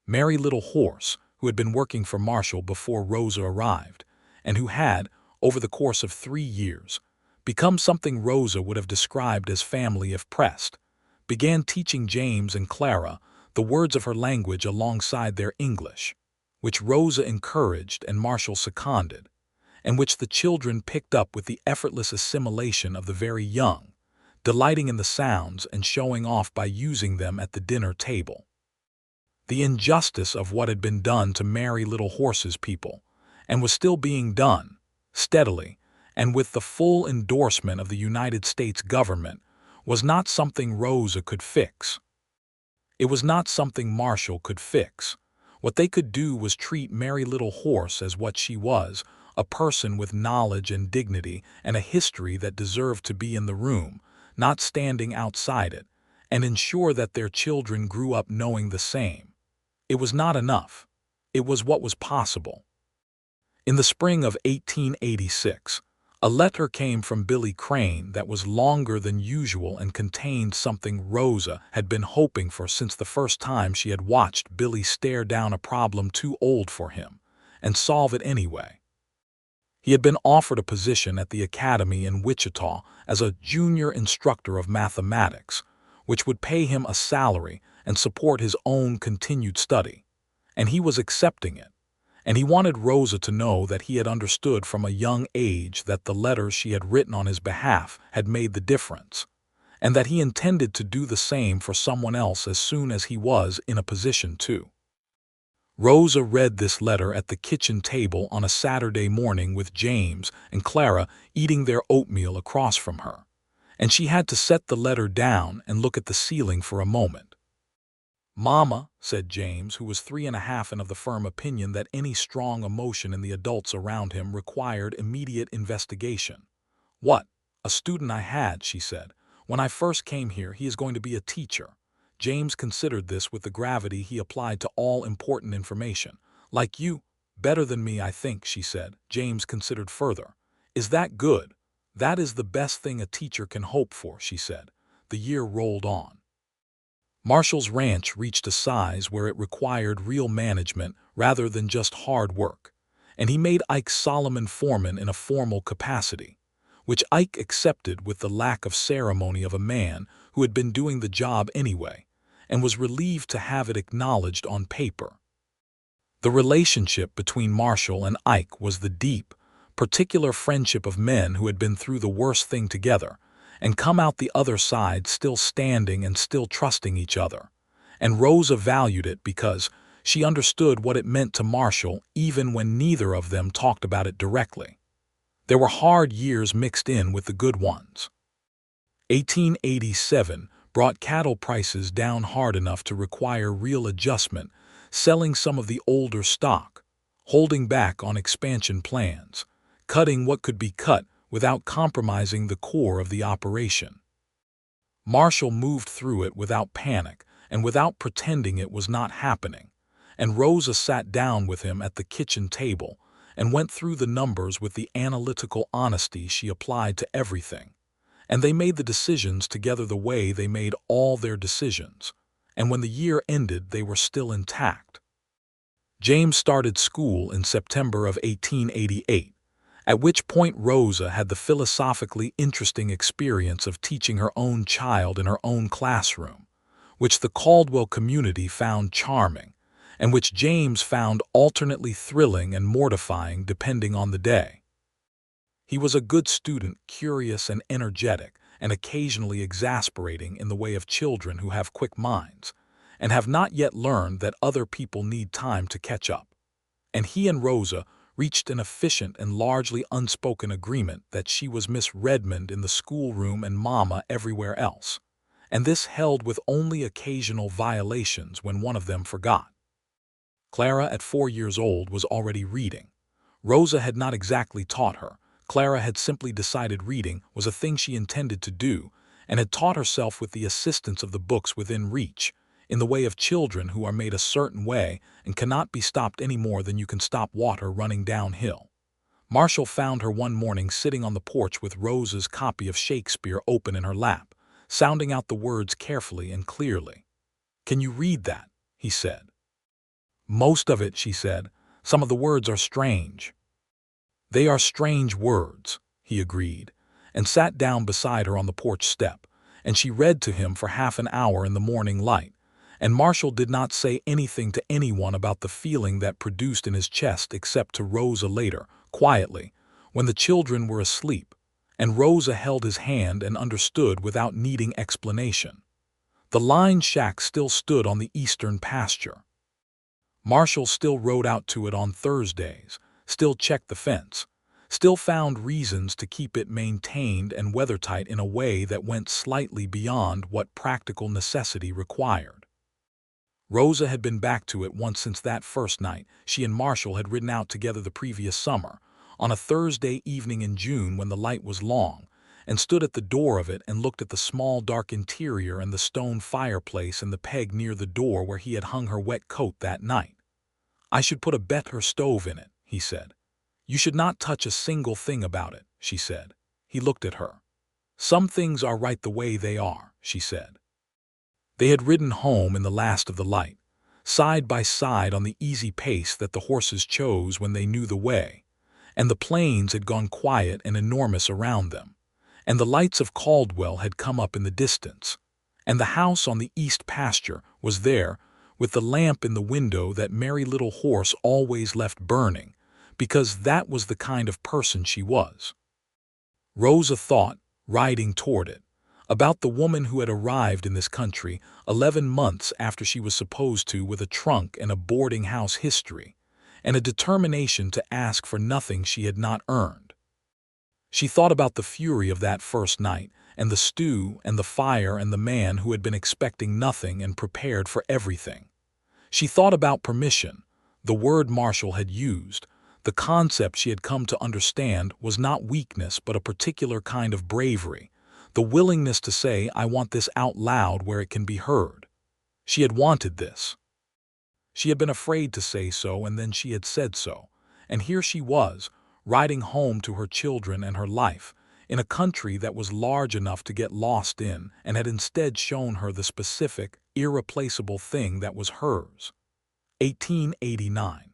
Merry Little Horse, who had been working for Marshall before Rosa arrived, and who had, over the course of 3 years, become something Rosa would have described as family if pressed, began teaching James and Clara the words of her language alongside their English, which Rosa encouraged and Marshall seconded, and which the children picked up with the effortless assimilation of the very young, delighting in the sounds and showing off by using them at the dinner table. The injustice of what had been done to Merry Little Horse's people, and was still being done, steadily, and with the full endorsement of the United States government, was not something Rosa could fix. It was not something Marshall could fix. What they could do was treat Merry Little Horse as what she was, a person with knowledge and dignity and a history that deserved to be in the room, not standing outside it, and ensure that their children grew up knowing the same. It was not enough. It was what was possible. In the spring of 1886, a letter came from Billy Crane that was longer than usual and contained something Rosa had been hoping for since the first time she had watched Billy stare down a problem too old for him and solve it anyway. He had been offered a position at the academy in Wichita as a junior instructor of mathematics, which would pay him a salary and support his own continued study, and he was accepting it. And he wanted Rosa to know that he had understood from a young age that the letters she had written on his behalf had made the difference, and that he intended to do the same for someone else as soon as he was in a position to. Rosa read this letter at the kitchen table on a Saturday morning with James and Clara eating their oatmeal across from her, and she had to set the letter down and look at the ceiling for a moment. "Mama," said James, who was 3.5 and of the firm opinion that any strong emotion in the adults around him required immediate investigation. "What? A student I had," she said. "When I first came here, he is going to be a teacher." James considered this with the gravity he applied to all important information. "Like you, better than me, I think," she said. James considered further. "Is that good?" "That is the best thing a teacher can hope for," she said. The year rolled on. Marshall's ranch reached a size where it required real management rather than just hard work, and he made Ike Solomon foreman in a formal capacity, which Ike accepted with the lack of ceremony of a man who had been doing the job anyway, and was relieved to have it acknowledged on paper. The relationship between Marshall and Ike was the deep, particular friendship of men who had been through the worst thing together, and come out the other side still standing and still trusting each other. And Rosa valued it because she understood what it meant to Marshall even when neither of them talked about it directly. There were hard years mixed in with the good ones. 1887 brought cattle prices down hard enough to require real adjustment, selling some of the older stock, holding back on expansion plans, cutting what could be cut without compromising the core of the operation. Marshall moved through it without panic and without pretending it was not happening, and Rosa sat down with him at the kitchen table and went through the numbers with the analytical honesty she applied to everything, and they made the decisions together the way they made all their decisions, and when the year ended they were still intact. James started school in September of 1888, at which point Rosa had the philosophically interesting experience of teaching her own child in her own classroom, which the Caldwell community found charming, and which James found alternately thrilling and mortifying depending on the day. He was a good student, curious and energetic, and occasionally exasperating in the way of children who have quick minds, and have not yet learned that other people need time to catch up. And he and Rosa reached an efficient and largely unspoken agreement that she was Miss Redmond in the schoolroom and Mama everywhere else, and this held with only occasional violations when one of them forgot. Clara, at 4 years old, was already reading. Rosa had not exactly taught her. Clara had simply decided reading was a thing she intended to do, and had taught herself with the assistance of the books within reach, in the way of children who are made a certain way and cannot be stopped any more than you can stop water running downhill. Marshall found her one morning sitting on the porch with Rosa's copy of Shakespeare open in her lap, sounding out the words carefully and clearly. "Can you read that?" he said. "Most of it," she said. "Some of the words are strange." "They are strange words," he agreed, and sat down beside her on the porch step, and she read to him for half an hour in the morning light, and Marshall did not say anything to anyone about the feeling that produced in his chest except to Rosa later, quietly, when the children were asleep, and Rosa held his hand and understood without needing explanation. The line shack still stood on the eastern pasture. Marshall still rode out to it on Thursdays, still checked the fence, still found reasons to keep it maintained and weathertight in a way that went slightly beyond what practical necessity required. Rosa had been back to it once since that first night she and Marshall had ridden out together the previous summer, on a Thursday evening in June when the light was long, and stood at the door of it and looked at the small dark interior and the stone fireplace and the peg near the door where he had hung her wet coat that night. "I should put a better stove in it," he said. "You should not touch a single thing about it," she said. He looked at her. "Some things are right the way they are," she said. They had ridden home in the last of the light, side by side on the easy pace that the horses chose when they knew the way, and the plains had gone quiet and enormous around them, and the lights of Caldwell had come up in the distance, and the house on the east pasture was there, with the lamp in the window that merry little horse always left burning, because that was the kind of person she was. Rosa thought, riding toward it, about the woman who had arrived in this country 11 months after she was supposed to, with a trunk and a boarding-house history, and a determination to ask for nothing she had not earned. She thought about the fury of that first night, and the stew and the fire and the man who had been expecting nothing and prepared for everything. She thought about permission, the word Marshall had used. The concept she had come to understand was not weakness but a particular kind of bravery, the willingness to say, "I want this out loud where it can be heard." She had wanted this. She had been afraid to say so, and then she had said so, and here she was, riding home to her children and her life, in a country that was large enough to get lost in and had instead shown her the specific, irreplaceable thing that was hers. 1889.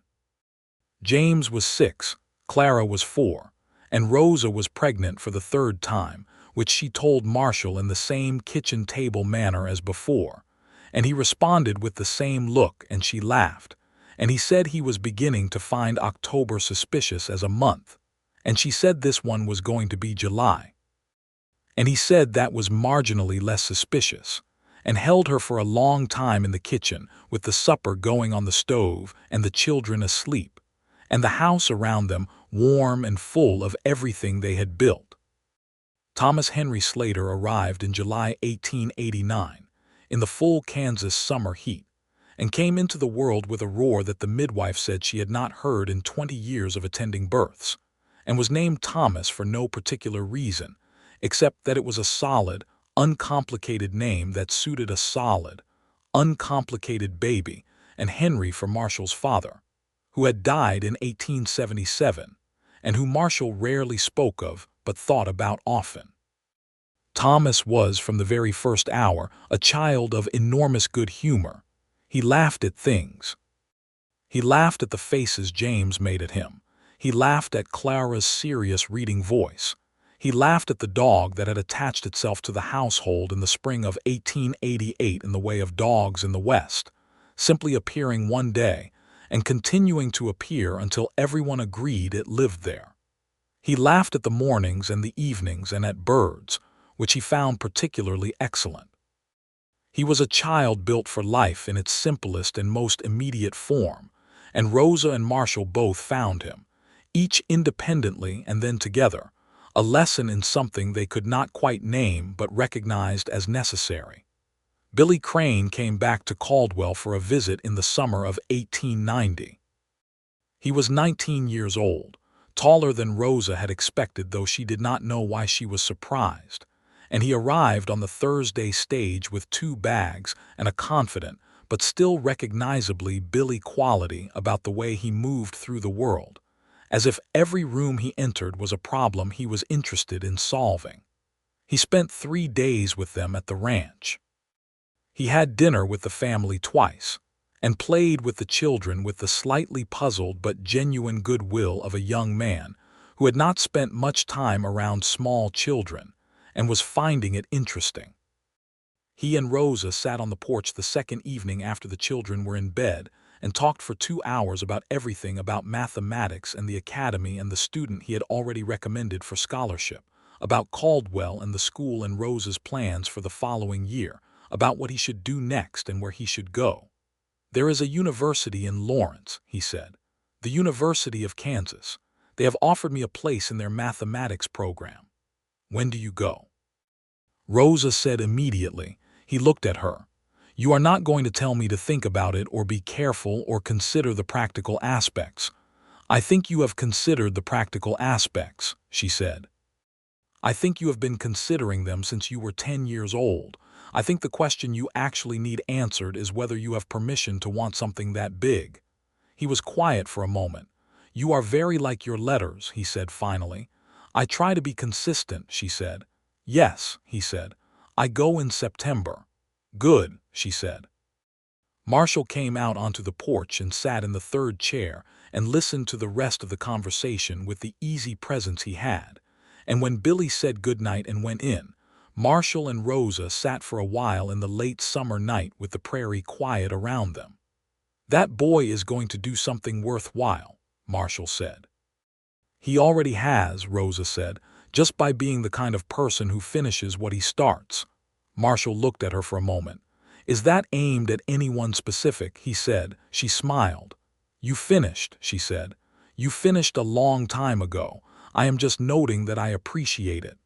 James was 6, Clara was 4, and Rosa was pregnant for the third time, which she told Marshall in the same kitchen table manner as before, and he responded with the same look, and she laughed, and he said he was beginning to find October suspicious as a month, and she said this one was going to be July. And he said that was marginally less suspicious, and held her for a long time in the kitchen with the supper going on the stove and the children asleep, and the house around them warm and full of everything they had built. Thomas Henry Slater arrived in July 1889, in the full Kansas summer heat, and came into the world with a roar that the midwife said she had not heard in 20 years of attending births, and was named Thomas for no particular reason, except that it was a solid, uncomplicated name that suited a solid, uncomplicated baby, and Henry for Marshall's father, who had died in 1877, and who Marshall rarely spoke of but thought about often. Thomas was, from the very first hour, a child of enormous good humor. He laughed at things. He laughed at the faces James made at him. He laughed at Clara's serious reading voice. He laughed at the dog that had attached itself to the household in the spring of 1888 in the way of dogs in the West, simply appearing one day and continuing to appear until everyone agreed it lived there. He laughed at the mornings and the evenings and at birds, which he found particularly excellent. He was a child built for life in its simplest and most immediate form, and Rosa and Marshall both found him, each independently and then together, a lesson in something they could not quite name but recognized as necessary. Billy Crane came back to Caldwell for a visit in the summer of 1890. He was 19 years old, taller than Rosa had expected, though she did not know why she was surprised, and he arrived on the Thursday stage with 2 bags and a confident but still recognizably Billy quality about the way he moved through the world, as if every room he entered was a problem he was interested in solving. He spent 3 days with them at the ranch. He had dinner with the family twice, and played with the children with the slightly puzzled but genuine goodwill of a young man who had not spent much time around small children and was finding it interesting. He and Rosa sat on the porch the second evening after the children were in bed and talked for 2 hours about everything about mathematics and the academy and the student he had already recommended for scholarship, about Caldwell and the school and Rosa's plans for the following year, about what he should do next and where he should go. "There is a university in Lawrence," he said, "the University of Kansas. They have offered me a place in their mathematics program. When do you go?" Rosa said immediately. He looked at her. "You are not going to tell me to think about it or be careful or consider the practical aspects." "I think you have considered the practical aspects," she said. "I think you have been considering them since you were 10 years old. I think the question you actually need answered is whether you have permission to want something that big." He was quiet for a moment. "You are very like your letters," he said finally. "I try to be consistent," she said. "Yes," he said. "I go in September." "Good," she said. Marshall came out onto the porch and sat in the third chair and listened to the rest of the conversation with the easy presence he had. And when Billy said goodnight and went in, Marshall and Rosa sat for a while in the late summer night with the prairie quiet around them. "That boy is going to do something worthwhile," Marshall said. "He already has," Rosa said, "just by being the kind of person who finishes what he starts." Marshall looked at her for a moment. "Is that aimed at anyone specific?" he said. She smiled. "You finished," she said. "You finished a long time ago. I am just noting that I appreciate it."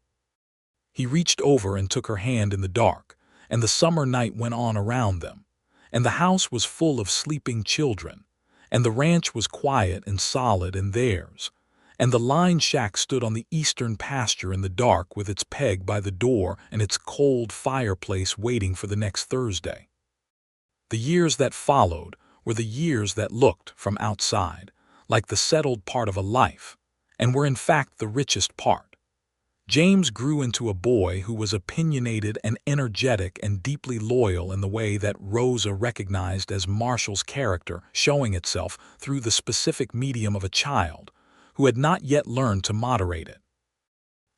He reached over and took her hand in the dark, and the summer night went on around them, and the house was full of sleeping children, and the ranch was quiet and solid and theirs, and the line shack stood on the eastern pasture in the dark with its peg by the door and its cold fireplace waiting for the next Thursday. The years that followed were the years that looked, from outside, like the settled part of a life, and were in fact the richest part. James grew into a boy who was opinionated and energetic and deeply loyal in the way that Rosa recognized as Marshall's character showing itself through the specific medium of a child who had not yet learned to moderate it.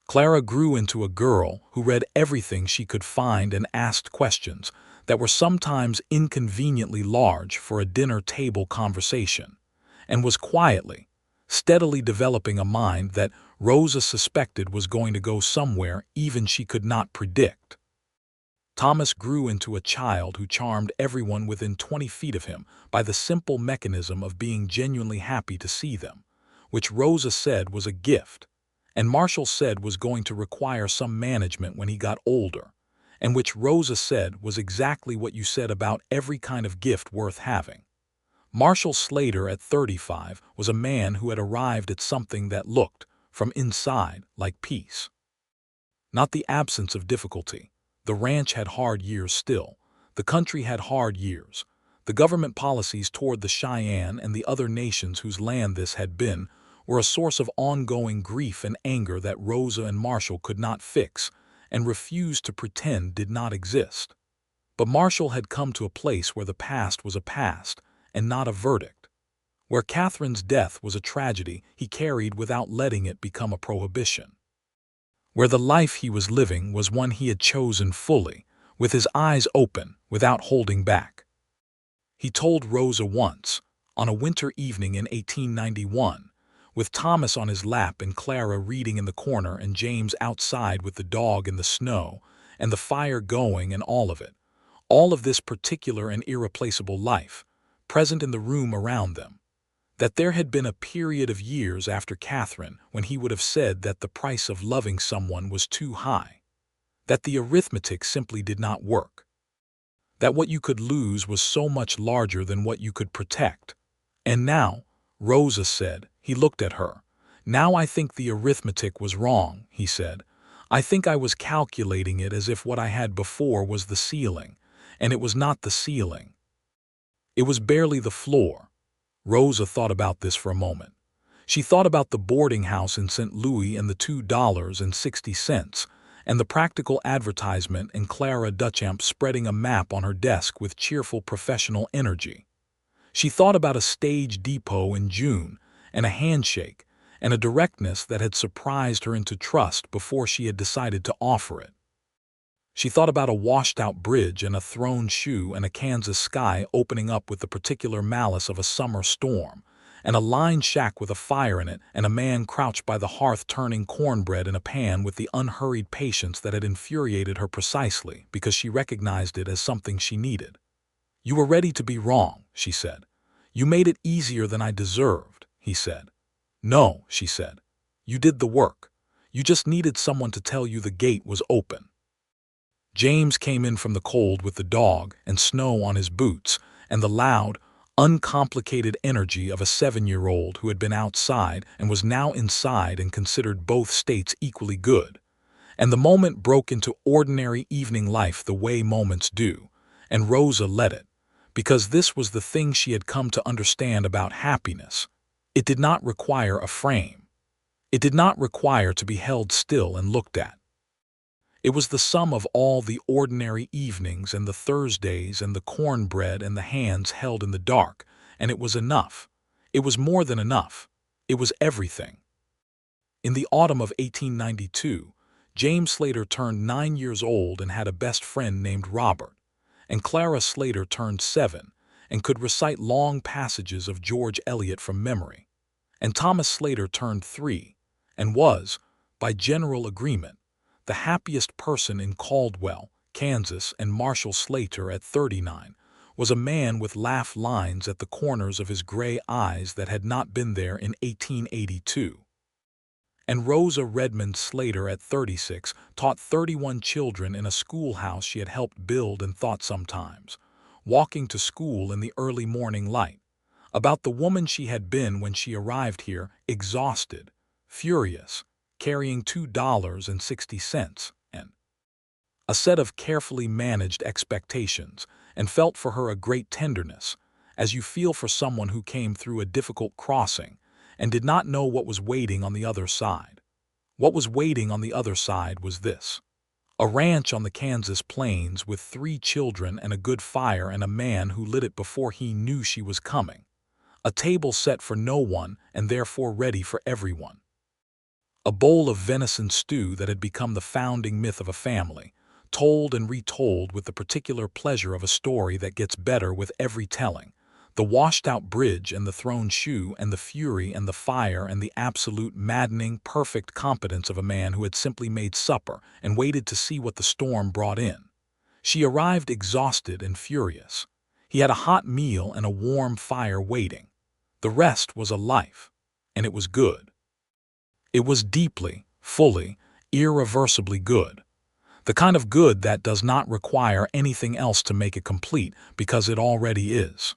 Clara grew into a girl who read everything she could find and asked questions that were sometimes inconveniently large for a dinner table conversation, and was quietly, steadily developing a mind that Rosa suspected was going to go somewhere even she could not predict. Thomas grew into a child who charmed everyone within 20 feet of him by the simple mechanism of being genuinely happy to see them, which Rosa said was a gift, and Marshall said was going to require some management when he got older, and which Rosa said was exactly what you said about every kind of gift worth having. Marshall Slater at 35 was a man who had arrived at something that looked, from inside, like peace. Not the absence of difficulty. The ranch had hard years still. The country had hard years. The government policies toward the Cheyenne and the other nations whose land this had been were a source of ongoing grief and anger that Rosa and Marshall could not fix and refused to pretend did not exist. But Marshall had come to a place where the past was a past and not a verdict, where Catherine's death was a tragedy he carried without letting it become a prohibition, where the life he was living was one he had chosen fully, with his eyes open, without holding back. He told Rosa once, on a winter evening in 1891, with Thomas on his lap and Clara reading in the corner and James outside with the dog in the snow and the fire going and all of this particular and irreplaceable life, present in the room around them. That there had been a period of years after Catherine when he would have said that the price of loving someone was too high, that the arithmetic simply did not work, that what you could lose was so much larger than what you could protect. And now, Rosa said, he looked at her. Now I think the arithmetic was wrong, he said. I think I was calculating it as if what I had before was the ceiling, and it was not the ceiling. It was barely the floor. Rosa thought about this for a moment. She thought about the boarding house in St. Louis and the $2.60, and the practical advertisement and Clara Duchamp spreading a map on her desk with cheerful professional energy. She thought about a stage depot in June, and a handshake, and a directness that had surprised her into trust before she had decided to offer it. She thought about a washed-out bridge and a thrown shoe and a Kansas sky opening up with the particular malice of a summer storm, and a lined shack with a fire in it and a man crouched by the hearth turning cornbread in a pan with the unhurried patience that had infuriated her precisely because she recognized it as something she needed. You were ready to be wrong, she said. You made it easier than I deserved, he said. No, she said. You did the work. You just needed someone to tell you the gate was open. James came in from the cold with the dog and snow on his boots and the loud, uncomplicated energy of a 7-year-old who had been outside and was now inside and considered both states equally good. And the moment broke into ordinary evening life the way moments do, and Rosa let it, because this was the thing she had come to understand about happiness. It did not require a frame. It did not require to be held still and looked at. It was the sum of all the ordinary evenings and the Thursdays and the cornbread and the hands held in the dark, and it was enough. It was more than enough. It was everything. In the autumn of 1892, James Slater turned 9 years old and had a best friend named Robert, and Clara Slater turned 7 and could recite long passages of George Eliot from memory, and Thomas Slater turned 3 and was, by general agreement, the happiest person in Caldwell, Kansas, and Marshall Slater at 39 was a man with laugh lines at the corners of his gray eyes that had not been there in 1882. And Rosa Redmond Slater at 36 taught 31 children in a schoolhouse she had helped build and thought sometimes, walking to school in the early morning light, about the woman she had been when she arrived here, exhausted, furious, carrying $2.60 and a set of carefully managed expectations, and felt for her a great tenderness, as you feel for someone who came through a difficult crossing and did not know what was waiting on the other side. What was waiting on the other side was this: a ranch on the Kansas plains with 3 children and a good fire and a man who lit it before he knew she was coming, a table set for no one and therefore ready for everyone. A bowl of venison stew that had become the founding myth of a family, told and retold with the particular pleasure of a story that gets better with every telling, the washed-out bridge and the thrown shoe and the fury and the fire and the absolute maddening, perfect competence of a man who had simply made supper and waited to see what the storm brought in. She arrived exhausted and furious. He had a hot meal and a warm fire waiting. The rest was a life, and it was good. It was deeply, fully, irreversibly good. The kind of good that does not require anything else to make it complete because it already is.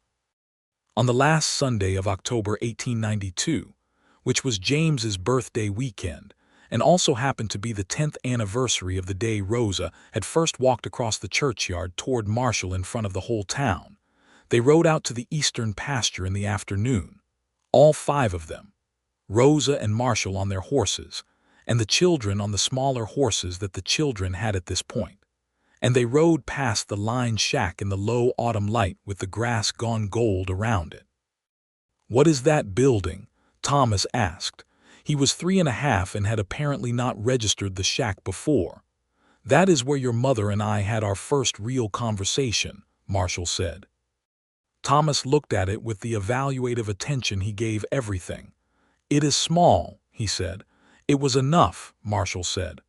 On the last Sunday of October 1892, which was James's birthday weekend, and also happened to be the 10th anniversary of the day Rosa had first walked across the churchyard toward Marshall in front of the whole town, they rode out to the eastern pasture in the afternoon, all 5 of them, Rosa and Marshall on their horses, and the children on the smaller horses that the children had at this point. And they rode past the lined shack in the low autumn light with the grass gone gold around it. "What is that building?" Thomas asked. He was 3½ and had apparently not registered the shack before. "That is where your mother and I had our first real conversation," Marshall said. Thomas looked at it with the evaluative attention he gave everything. "It is small," he said. "It was enough," Marshall said.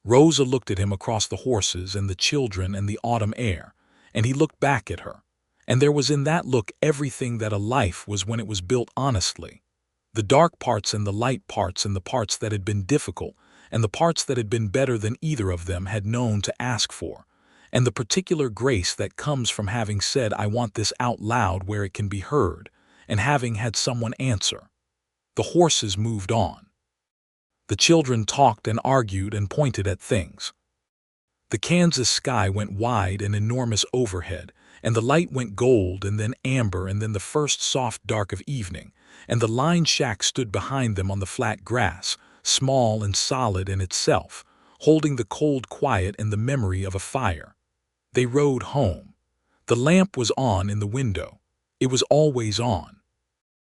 Rosa looked at him across the horses and the children and the autumn air, and he looked back at her, And there was in that look everything that a life was when it was built honestly. The dark parts and the light parts, and the parts that had been difficult, and the parts that had been better than either of them had known to ask for, and the particular grace that comes from having said, "I want this," out loud where it can be heard, and having had someone answer. The horses moved on. The children talked and argued and pointed at things. The Kansas sky went wide and enormous overhead, and the light went gold and then amber and then the first soft dark of evening, and the line shack stood behind them on the flat grass, small and solid in itself, holding the cold quiet and the memory of a fire. They rode home. The lamp was on in the window. It was always on.